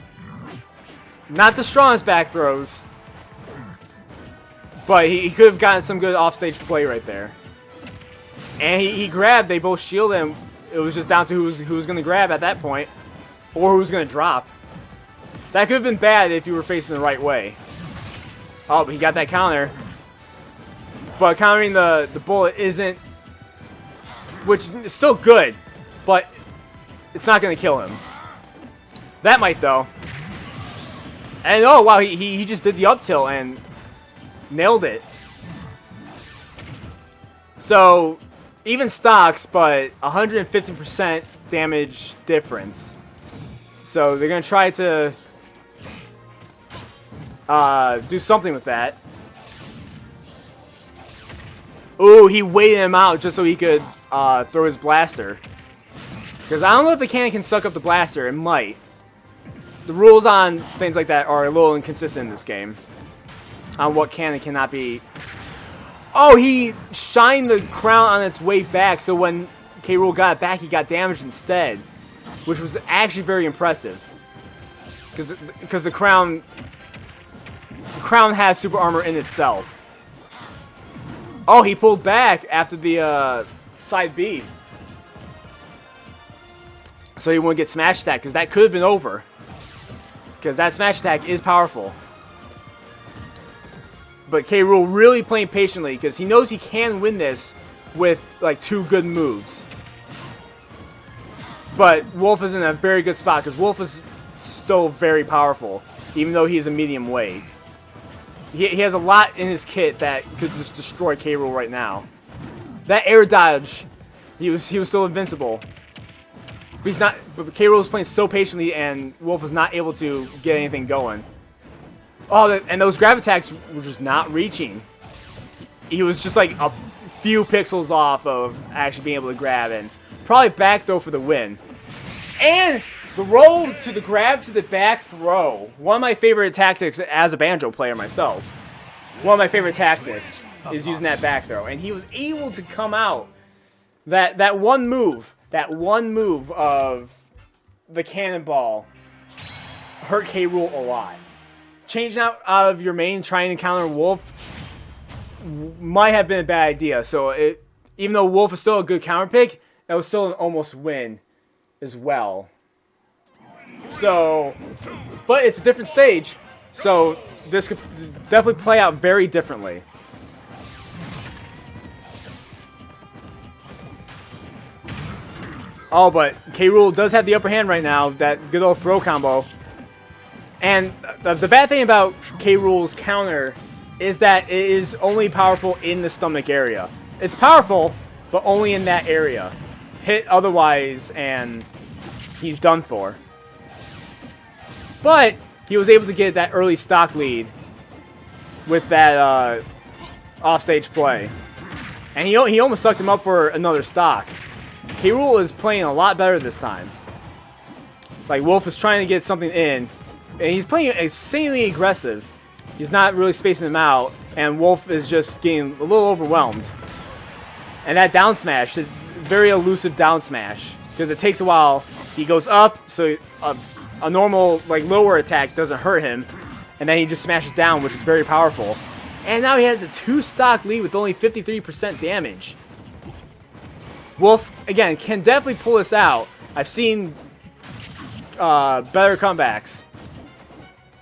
Not the strongest back throws. But he could have gotten some good offstage play right there. And he grabbed, they both shielded him. It was just down to who was going to grab at that point. Or who was going to drop. That could have been bad if you were facing the right way. Oh, but he got that counter. But countering the bullet isn't... Which is still good. But it's not going to kill him. That might, though. And oh, wow, he just did the up tilt and nailed it. So, even stocks, but 150% damage difference. So, they're going to try to do something with that. Ooh, he waited him out just so he could throw his blaster. Because I don't know if the cannon can suck up the blaster. It might. The rules on things like that are a little inconsistent in this game. On what can and cannot be. Oh, he shined the crown on its way back, so when K. Rool got it back, he got damaged instead. Which was actually very impressive. Because the crown has super armor in itself. Oh, he pulled back after the side B. So he wouldn't get smash attack, because that could have been over. Because that smash attack is powerful. But K. Rool really playing patiently because he knows he can win this with like 2 good moves. But Wolf is in a very good spot because Wolf is still very powerful, even though he's a medium weight. He has a lot in his kit that could just destroy K. Rool right now. That air dodge, he was still invincible. But he's not. But K. Rool is playing so patiently, and Wolf is not able to get anything going. Oh, and those grab attacks were just not reaching. He was just like a few pixels off of actually being able to grab, and probably back throw for the win. And the roll to the grab to the back throw. One of my favorite tactics as a banjo player myself. One of my favorite tactics is using that back throw, and he was able to come out. That one move of the cannonball hurt K. Rool a lot. Changing out of your main, trying to counter Wolf might have been a bad idea. So even though Wolf is still a good counter pick, that was still an almost win as well. So, but it's a different stage, so this could definitely play out very differently. Oh, but K. Rool does have the upper hand right now, that good old throw combo. And the bad thing about K. Rool's counter is that it is only powerful in the stomach area. It's powerful, but only in that area. Hit otherwise, and he's done for. But he was able to get that early stock lead with that offstage play. And he almost sucked him up for another stock. K. Rool is playing a lot better this time. Like, Wolf is trying to get something in. And he's playing insanely aggressive. He's not really spacing him out. And Wolf is just getting a little overwhelmed. And that down smash, very elusive down smash. Because it takes a while. He goes up, so a normal, like, lower attack doesn't hurt him. And then he just smashes down, which is very powerful. And now he has a 2-stock lead with only 53% damage. Wolf, again, can definitely pull this out. I've seen better comebacks.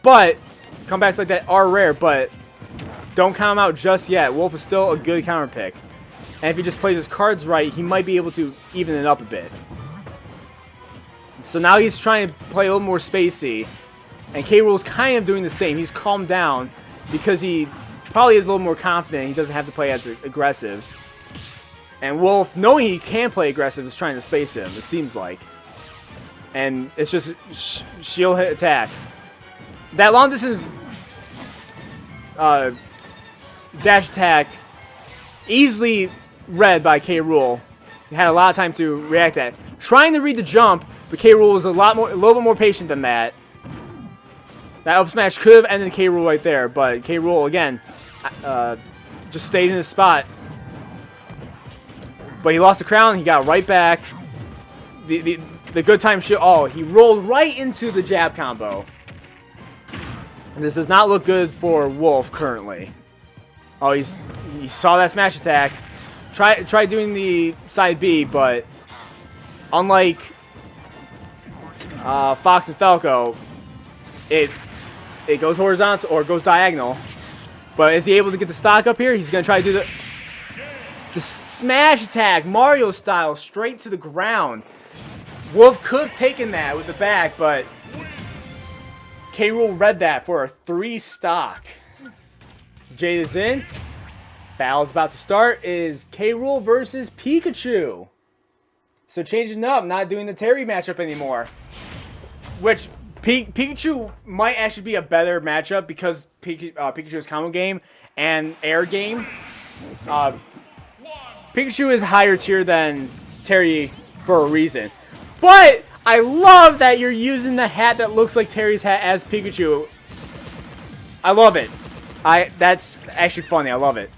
But comebacks like that are rare, but don't count him out just yet. Wolf is still a good counter pick. And if he just plays his cards right, he might be able to even it up a bit. So now he's trying to play a little more spacey. And K. Rool's kind of doing the same. He's calmed down because he probably is a little more confident. He doesn't have to play as aggressive. And Wolf, knowing he can play aggressive, is trying to space him, it seems like. And it's just shield hit attack. That long distance dash attack, easily read by K. Rool. He had a lot of time to react to that. Trying to read the jump, But K. Rool was a little bit more patient than that. That up smash could have ended K. Rool right there, but K. Rool again just stayed in his spot. But he lost the crown. He got right back. The good time shield. Oh, he rolled right into the jab combo. This does not look good for Wolf currently. Oh, he saw that smash attack. Try doing the side B, but unlike Fox and Falco, it goes horizontal or goes diagonal. But is he able to get the stock up here? He's gonna try to do the smash attack, Mario style, straight to the ground. Wolf could have taken that with the back, but K. Rool read that for a 3 stock. Jade is in. Battle's about to start. Is K. Rool versus Pikachu. So changing up, not doing the Terry matchup anymore. Which Pikachu might actually be a better matchup because Pikachu's combo game and air game. Pikachu is higher tier than Terry for a reason. But I love that you're using the hat that looks like Terry's hat as Pikachu. I love it. That's actually funny. I love it.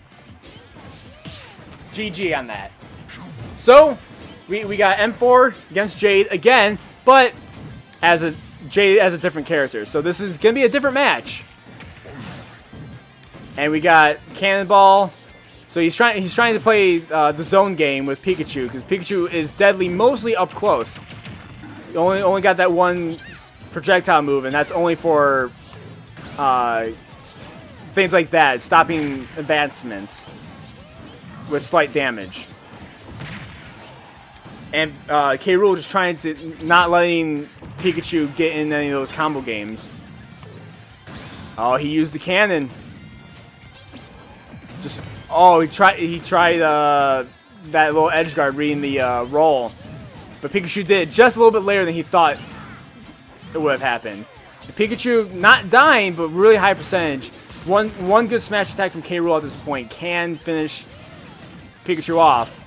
GG on that. So, we got M4 against Jade again, but Jade as a different character. So this is going to be a different match. And we got Cannonball. So he's trying to play the zone game with Pikachu because Pikachu is deadly mostly up close. You only got that one projectile move, and that's only for things like that, stopping advancements with slight damage. And K. Rool just trying to not letting Pikachu get in any of those combo games. Oh, he used the cannon. He tried that little edge guard reading the roll, but Pikachu did just a little bit later than he thought it would have happened. Pikachu not dying, but really high percentage. One good smash attack from K. Rool at this point can finish Pikachu off,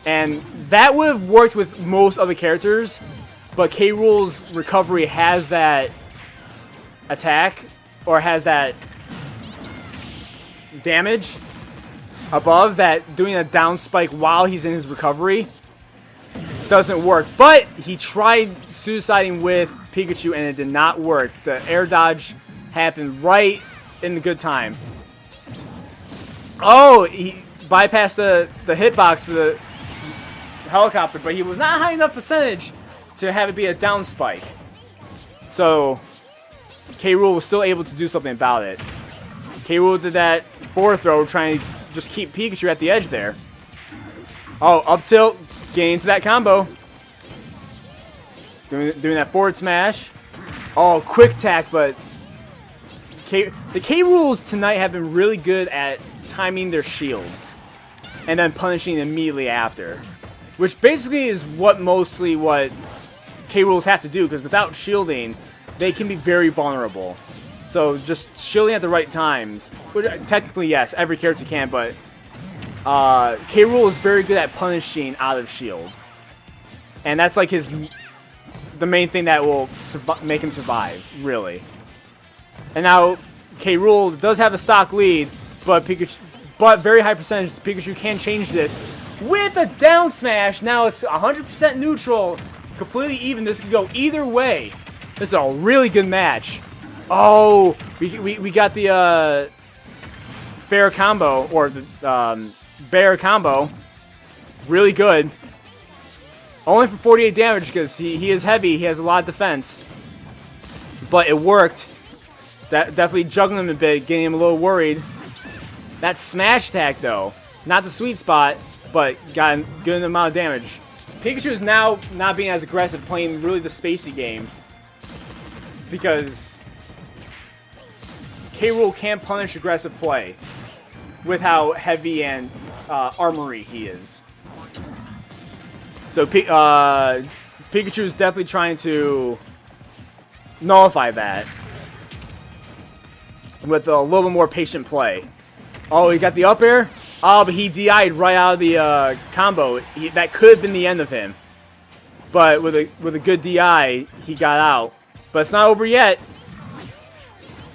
and that would have worked with most other characters. But K. Rool's recovery has that attack or has that damage above that. Doing a down spike while he's in his recovery doesn't work, but he tried suiciding with Pikachu and it did not work. The air dodge happened right in the good time. Oh, he bypassed the hitbox for the helicopter, but he was not high enough percentage to have it be a down spike. So K. Rool was still able to do something about it. K. Rool did that forward throw, trying to just keep Pikachu at the edge there. Oh, up tilt, getting into that combo. Doing that forward smash. Oh, quick attack, but the K. Rools tonight have been really good at timing their shields and then punishing immediately after. Which basically is mostly what K. Rools have to do, because without shielding, they can be very vulnerable. So just shielding at the right times, which technically yes, every character can, but K. Rool is very good at punishing out of shield, and that's like the main thing that will make him survive, really. And now K. Rool does have a stock lead, but very high percentage. Pikachu can change this with a down smash. Now it's 100% neutral, completely even. This could go either way. This is a really good match. Oh, we got the fair combo, or the bear combo. Really good. Only for 48 damage because he is heavy. He has a lot of defense. But it worked. That definitely juggling him a bit, getting him a little worried. That smash attack though, not the sweet spot, but got a good amount of damage. Pikachu is now not being as aggressive, playing really the spacey game, because K. Rool can't punish aggressive play with how heavy and armory he is. So Pikachu is definitely trying to nullify that with a little bit more patient play. Oh, he got the up air. Oh, but he DI'd right out of the combo. That could have been the end of him. But with a good DI, he got out. But it's not over yet.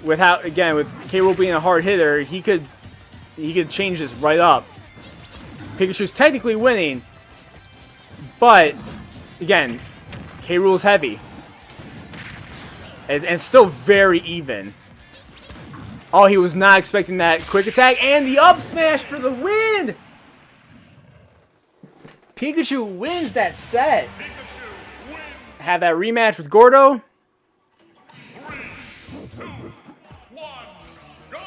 With K. Rool being a hard hitter, he could change this right up. Pikachu's technically winning, but again, K. Rool's heavy. And still very even. Oh, he was not expecting that quick attack. And the up smash for the win! Pikachu wins that set. Have that rematch with Gordo. 3, 2, 1, go!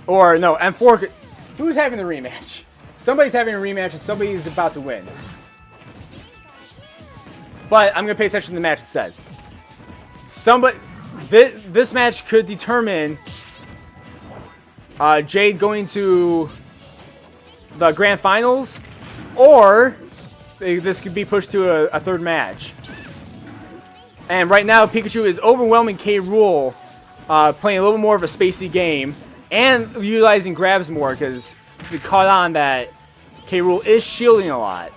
Or, no, M4. Who's having the rematch? Somebody's having a rematch and somebody's about to win. But I'm going to pay attention to the match instead. This match could determine Jade going to the Grand Finals, or this could be pushed to a third match. And right now, Pikachu is overwhelming K. Rool, playing a little more of a spacey game, and utilizing grabs more, because we caught on that K. Rool is shielding a lot.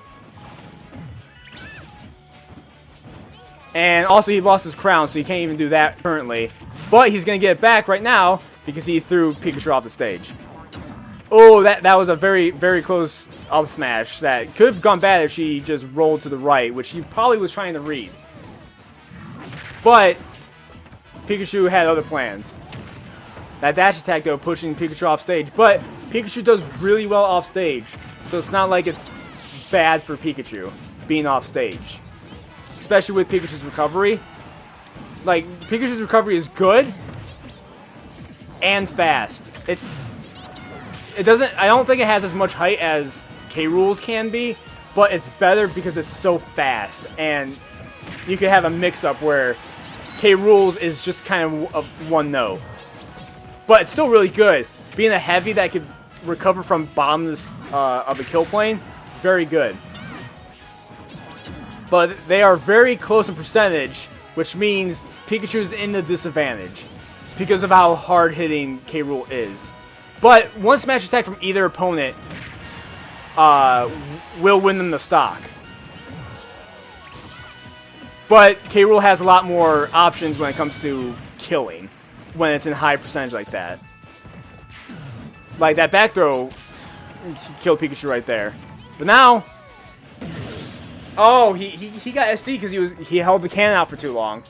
And also, he lost his crown, so he can't even do that currently. But he's going to get it back right now because he threw Pikachu off the stage. Oh, that was a very, very close up smash that could have gone bad if she just rolled to the right, which he probably was trying to read. But Pikachu had other plans. That dash attack, though, pushing Pikachu off stage. But Pikachu does really well off stage, so it's not like it's bad for Pikachu being off stage. Especially with Pikachu's recovery. Like, Pikachu's recovery is good and fast. I don't think it has as much height as K. Rool's can be, but it's better because it's so fast. And you could have a mix-up where K. Rool's is just kind of one note. But it's still really good. Being a heavy that could recover from bottom of the kill plane, very good. But they are very close in percentage, which means Pikachu's in the disadvantage because of how hard-hitting K. Rool is. But one smash attack from either opponent will win them the stock. But K. Rool has a lot more options when it comes to killing, when it's in high percentage like that. Like that back throw killed Pikachu right there. But now, oh, he got SD because he held the cannon out for too long.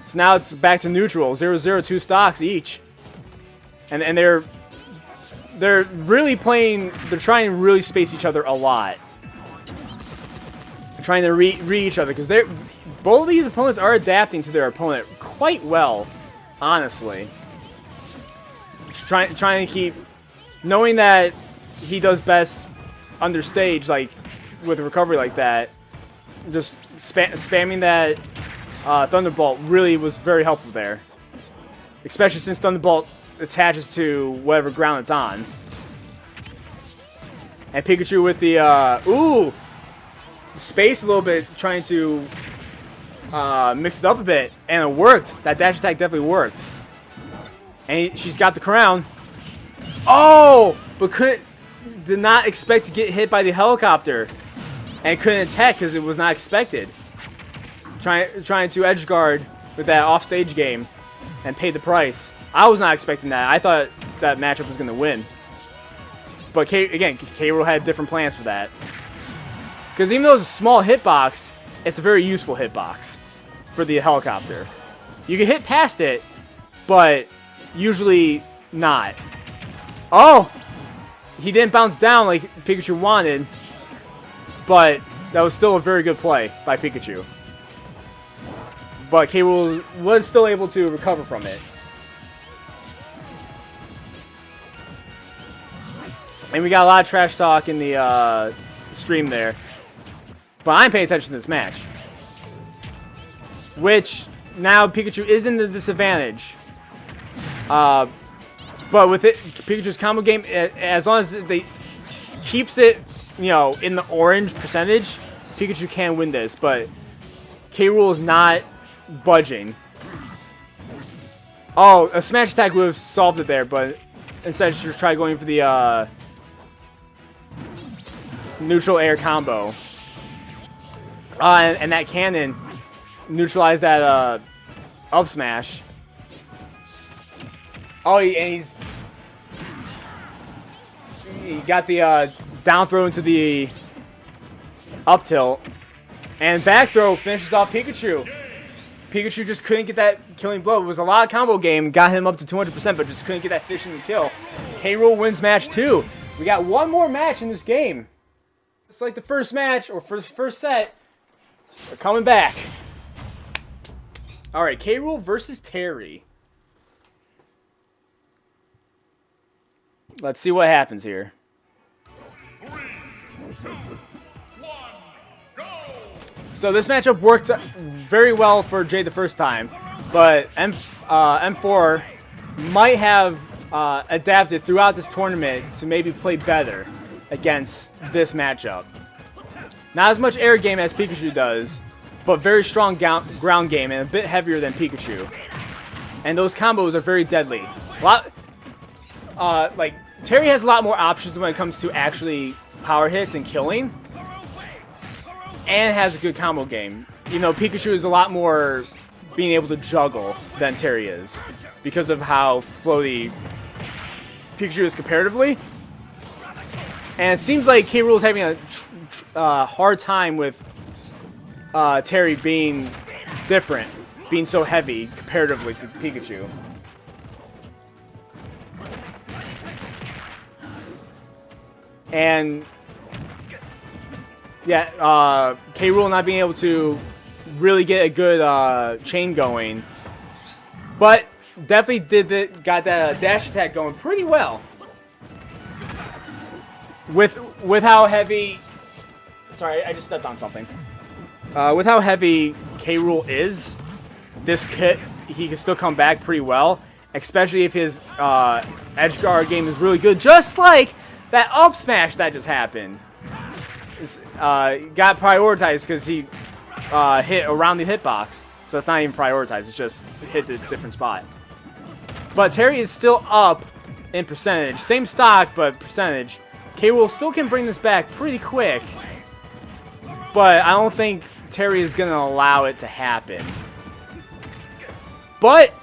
So now it's back to neutral, 0-0, 2 stocks each. And they're really playing, they're trying to really space each other a lot. They're trying to read each other because both of these opponents are adapting to their opponent quite well, honestly. Trying to keep, knowing that he does best under stage, like with a recovery like that, just spamming that Thunderbolt really was very helpful there. Especially since Thunderbolt attaches to whatever ground it's on. And Pikachu with the, space a little bit, trying to mix it up a bit. And it worked. That dash attack definitely worked. And she's got the crown. Oh! But did not expect to get hit by the helicopter. And couldn't attack because it was not expected. Trying to edge guard with that offstage game and pay the price. I was not expecting that. I thought that matchup was going to win. But K. Rool had different plans for that. Because even though it's a small hitbox, it's a very useful hitbox for the helicopter. You can hit past it, but usually not. Oh! He didn't bounce down like Pikachu wanted, but that was still a very good play by Pikachu. But K. Rool was still able to recover from it. And we got a lot of trash talk in the stream there. But I'm paying attention to this match. Which, now Pikachu is in the disadvantage. But with it, Pikachu's combo game, as long as they keeps it, in the orange percentage, Pikachu can win this. But K. Rool is not budging. Oh, a smash attack would have solved it there, but instead she tried going for the neutral air combo. And that cannon neutralized that up smash. Oh, he got the down throw into the up tilt. And back throw finishes off Pikachu. Pikachu just couldn't get that killing blow. It was a lot of combo game. Got him up to 200%, but just couldn't get that finishing kill. K. Rool wins match 2. We got one more match in this game. It's like the first match, or for the first set. We're coming back. Alright, K. Rool versus Terry. Let's see what happens here. 3, 2, 1, go! So this matchup worked very well for Jay the first time, but M4 might have adapted throughout this tournament to maybe play better against this matchup. Not as much air game as Pikachu does, but very strong ground game and a bit heavier than Pikachu. And those combos are very deadly. Like Terry has a lot more options when it comes to actually power hits and killing. And has a good combo game. You know, Pikachu is a lot more being able to juggle than Terry is because of how floaty Pikachu is comparatively. And it seems like K. Rool is having a hard time with Terry being different, being so heavy comparatively to Pikachu. And yeah, K. Rool not being able to really get a good chain going, but definitely got that dash attack going pretty well. With how heavy, sorry, I just stepped on something. With how heavy K. Rool is, this kit he can still come back pretty well, especially if his edge guard game is really good, just like that up smash that just happened. Got prioritized because he hit around the hitbox, so it's not even prioritized, it's just hit the different spot. But Terry is still up in percentage, same stock but percentage. K. Rool still can bring this back pretty quick, but I don't think Terry is going to allow it to happen. But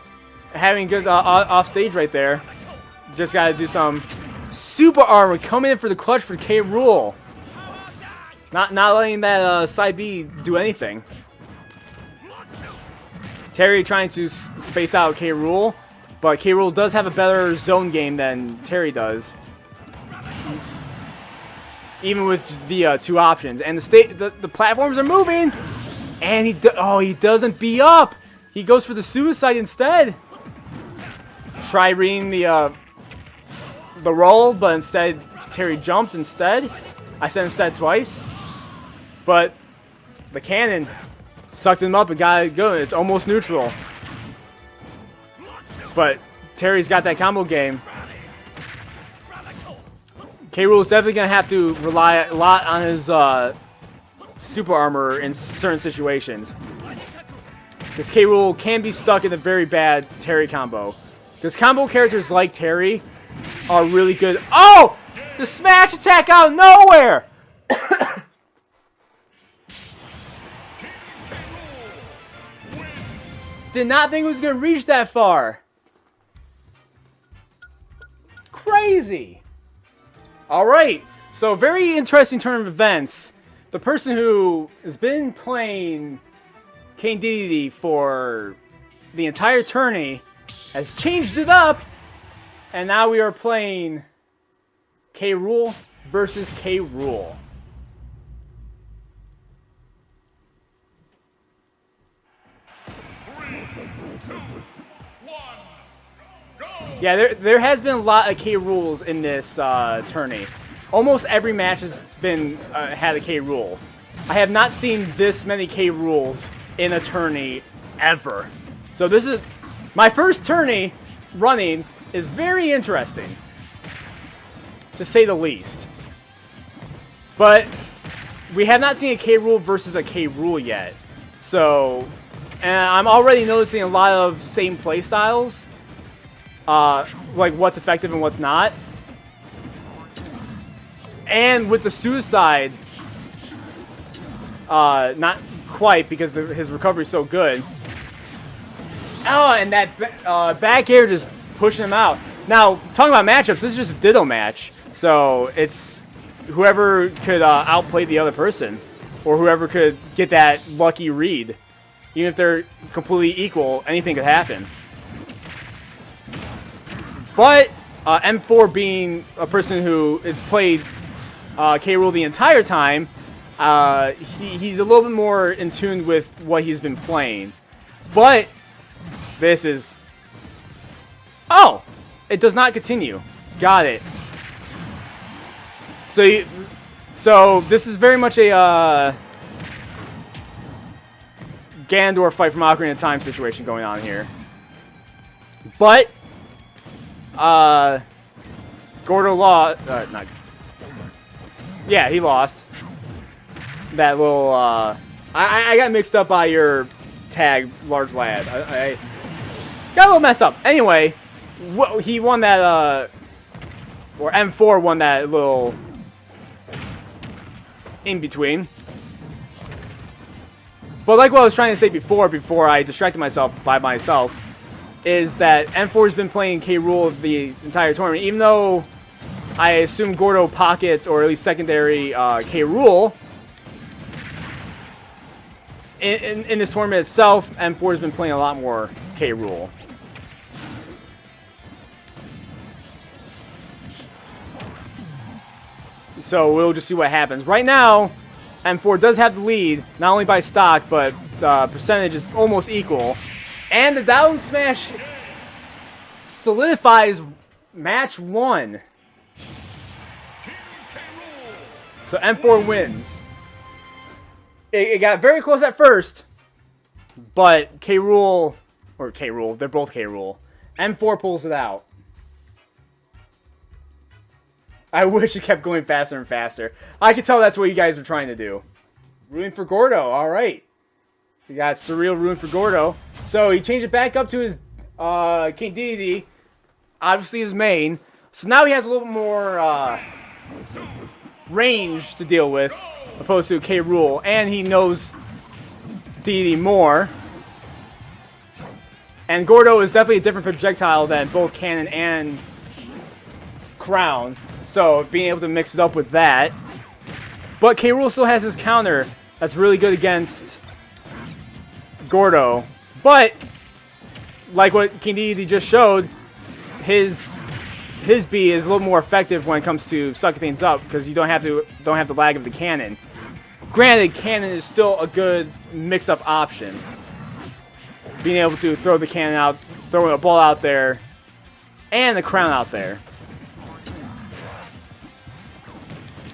having good off stage right there, just got to do some super armor coming in for the clutch for K. Rool. Not letting that side B do anything. Terry trying to space out K. Rool, but K. Rool does have a better zone game than Terry does. Even with the two options. And the platforms are moving! And he doesn't B up! He goes for the suicide instead. Try reading the roll, but instead Terry jumped instead. I said instead twice. But the cannon sucked him up and got it going. It's almost neutral. But Terry's got that combo game. K. Rool is definitely going to have to rely a lot on his super armor in certain situations. Because K. Rool can be stuck in a very bad Terry combo. Because combo characters like Terry are really good. Oh! The smash attack out of nowhere! Did not think it was going to reach that far. Crazy. Alright, so very interesting turn of events. The person who has been playing King Dedede for the entire tourney has changed it up. And now we are playing K. Rool versus K. Rool. Yeah, there has been a lot of K. Rools in this tourney. Almost every match has been had a K. Rool. I have not seen this many K. Rools in a tourney ever. So this is my first tourney running. Is very interesting, to say the least. But we have not seen a K. Rool versus a K. Rool yet. So, and I'm already noticing a lot of same play styles. Like what's effective and what's not. And with the suicide, not quite because his recovery is so good. Oh, and that back air just pushing him out. Now, talking about matchups, this is just a ditto match. So it's whoever could outplay the other person, or whoever could get that lucky read. Even if they're completely equal, anything could happen. But M4 being a person who has played K. Rool the entire time, he's a little bit more in tune with what he's been playing. But this is... Oh! It does not continue. Got it. So this is very much a Ganondorf fight from Ocarina of Time situation going on here. But Gordo lost. Yeah, he lost. That little I got mixed up by your tag, large lad. I got a little messed up. Anyway, he won that or M4 won that little in between. But like what I was trying to say before I distracted myself by myself, is that M4 has been playing K. Rool the entire tournament. Even though I assume Gordo pockets, or at least secondary, K. Rool, in this tournament itself, M4 has been playing a lot more K. Rool. So we'll just see what happens. Right now, M4 does have the lead, not only by stock, but the percentage is almost equal. And the down smash solidifies match 1. So M4 wins. It got very close at first, but K. Rool, they're both K. Rool. M4 pulls it out. I wish it kept going faster and faster. I could tell that's what you guys were trying to do. Rooting for Gordo, alright. We got Surreal rooting for Gordo. So he changed it back up to his King Dedede, obviously his main. So now he has a little more range to deal with, opposed to K. Rool. And he knows Dedede more. And Gordo is definitely a different projectile than both Cannon and Crown. So being able to mix it up with that. But K. Rool still has his counter that's really good against Gordo. But like what King Dedede just showed, his B is a little more effective when it comes to sucking things up, because you don't have the lag of the cannon. Granted, cannon is still a good mix-up option. Being able to throw the cannon out, throwing a ball out there, and the crown out there.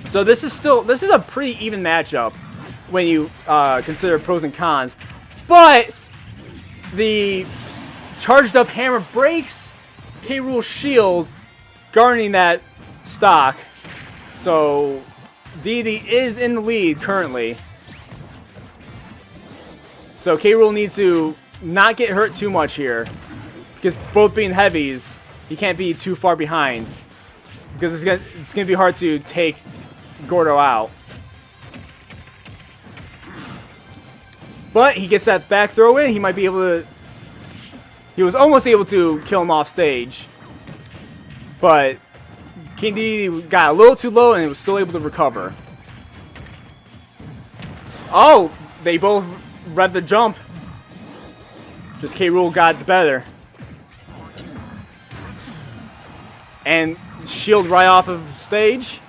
So this is a pretty even matchup when you consider pros and cons. But the charged up hammer breaks K. Rool's shield, guarding that stock. So Dedede is in the lead currently. So K. Rool needs to not get hurt too much here, because both being heavies, he can't be too far behind, because it's gonna be hard to take Gordo out. But he gets that back throw in. He might be able to... He was almost able to kill him off stage. But King Dedede got a little too low and he was still able to recover. Oh! They both read the jump. Just K. Rool got the better. And shield right off of stage.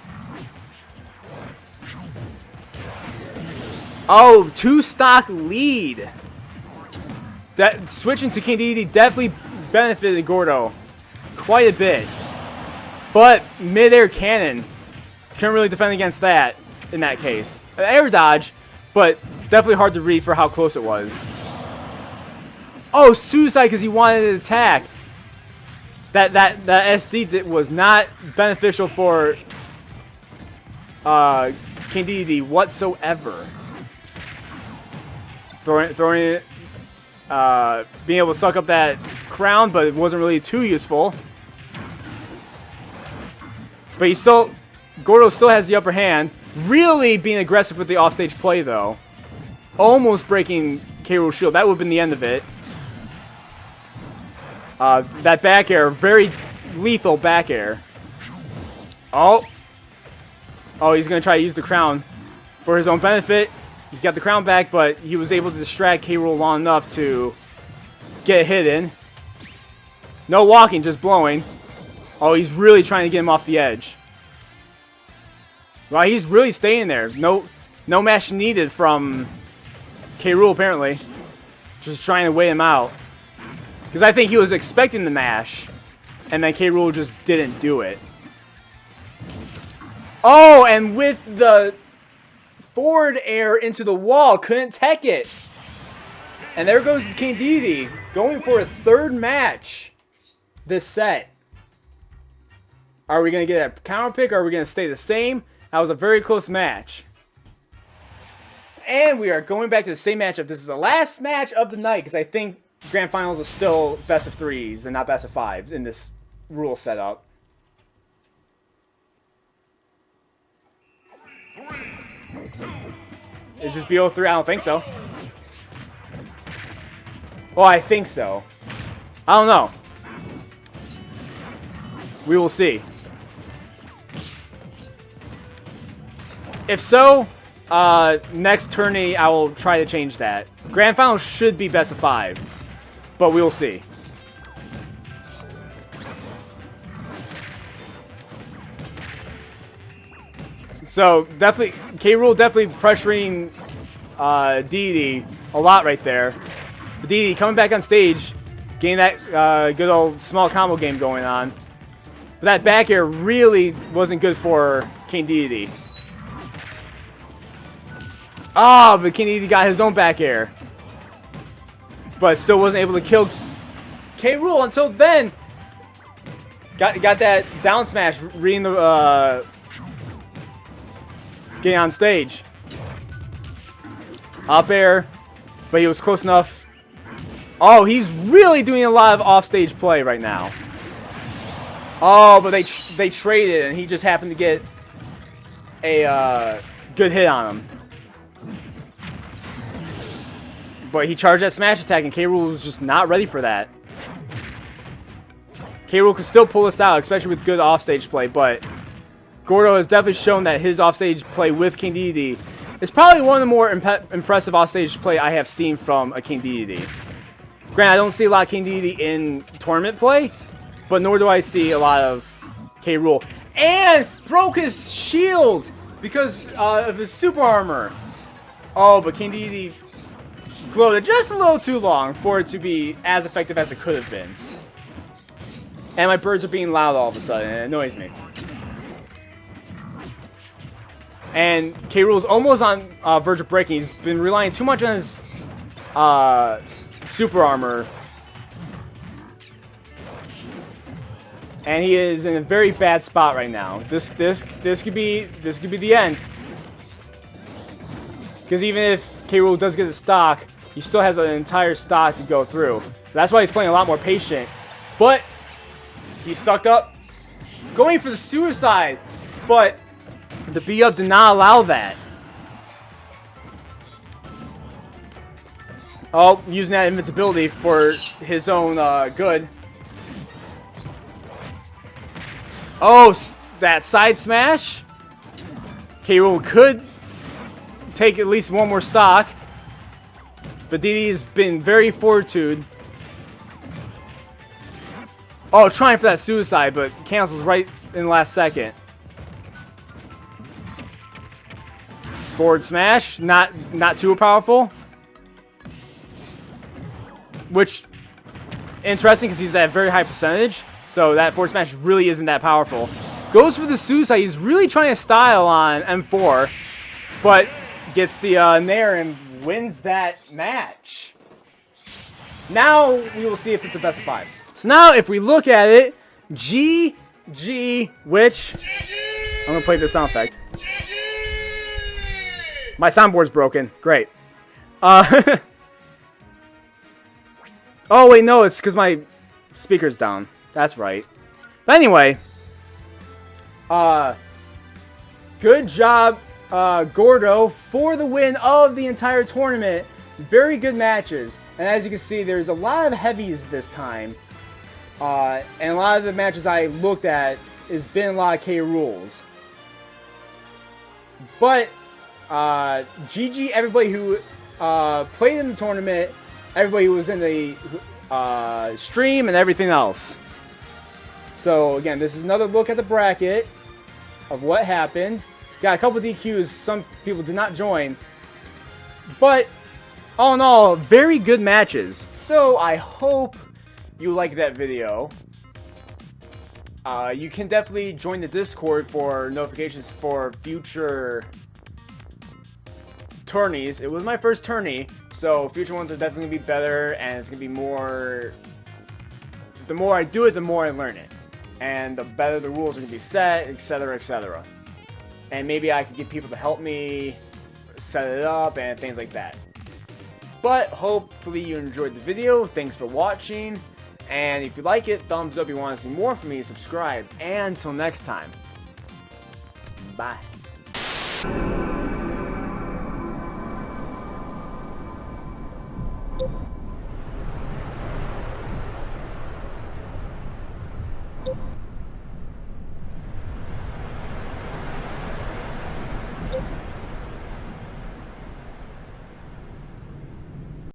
Oh, 2 stock lead. That switching to King Dedede definitely benefited Gordo quite a bit. But mid-air cannon couldn't really defend against that in that case. An air dodge, but definitely hard to read for how close it was. Oh, suicide because he wanted to attack. That SD was not beneficial for King Dedede whatsoever. Throwing it, being able to suck up that crown, but it wasn't really too useful. But Gordo still has the upper hand. Really being aggressive with the offstage play, though. almost breaking K. Rool's shield. That would have been the end of it. That back air, very lethal back air. Oh. Oh, he's going to try to use the crown for his own benefit. He got the crown back, but he was able to distract K. Rool long enough to get a hit in. No walking, just blowing. Oh, he's really trying to get him off the edge. Wow, he's really staying there. No mash needed from K. Rool, apparently. Just trying to weigh him out. Because I think he was expecting the mash, and then K. Rool just didn't do it. Oh, and with the forward air into the wall, couldn't tech it. And there goes King Dedede, going for a third match this set. Are we going to get a counter pick, or are we going to stay the same? That was a very close match. And we are going back to the same matchup. This is the last match of the night, because I think Grand Finals are still best of 3s and not best of 5s in this rule setup. 3, 2, Is this BO3? I don't think so. Well, I think so. I don't know. We will see. If so, next tourney I will try to change that. Grand Finals should be best of 5, but we will see. So definitely, K. Rool definitely pressuring Dedede a lot right there. But Dedede coming back on stage, getting that good old small combo game going on. But that back air really wasn't good for King Dedede. Ah, but King Dedede got his own back air. But still wasn't able to kill K. Rool until then. Got that down smash, reading the getting on stage. Up air, but he was close enough. Oh, he's really doing a lot of offstage play right now. Oh, but they traded, and he just happened to get a good hit on him. But he charged that smash attack, and K. Rool was just not ready for that. K. Rool could still pull this out, especially with good offstage play, but Gordo has definitely shown that his offstage play with King Dedede is probably one of the more impressive offstage play I have seen from a King Dedede. Granted, I don't see a lot of King Dedede in tournament play, but nor do I see a lot of K. Rool. And broke his shield because of his super armor. Oh, but King Dedede glowed it just a little too long for it to be as effective as it could have been. And my birds are being loud all of a sudden, and it annoys me. And K. Rool's almost on verge of breaking. He's been relying too much on his super armor. And he is in a very bad spot right now. This could be the end. Because even if K. Rool does get a stock, he still has an entire stock to go through. That's why he's playing a lot more patient. But he sucked up, going for the suicide. But the B-up did not allow that. Oh, using that invincibility for his own good. Oh, that side smash. K. Rool could take at least one more stock. But Dedede has been very fortitude. Oh, trying for that suicide, but cancels right in the last second. Forward smash, not too powerful. Which, interesting because he's at a very high percentage. So that forward smash really isn't that powerful. Goes for the suicide. He's really trying to style on M4. But gets the nair and wins that match. Now we will see if it's a best of 5. So now if we look at it, GG, which I'm going to play this sound effect. My soundboard's broken. Great. Oh, wait, no, it's because my speaker's down. That's right. But anyway, good job Gordo for the win of the entire tournament. Very good matches. And as you can see, there's a lot of heavies this time. And a lot of the matches I looked at has been a lot of K rules. But GG everybody who played in the tournament, everybody who was in the stream, and everything else. So again, this is another look at the bracket of what happened. Got a couple of DQs. Some people did not join. But all in all, very good matches. So I hope you liked that video. You can definitely join the Discord for notifications for future tourneys. It was my first tourney, so future ones are definitely going to be better, and it's going to be more... The more I do it, the more I learn it. And the better the rules are going to be set, etc., etc. And maybe I could get people to help me set it up and things like that. But hopefully you enjoyed the video. Thanks for watching. And if you like it, thumbs up. If you want to see more from me, subscribe. And until next time, bye.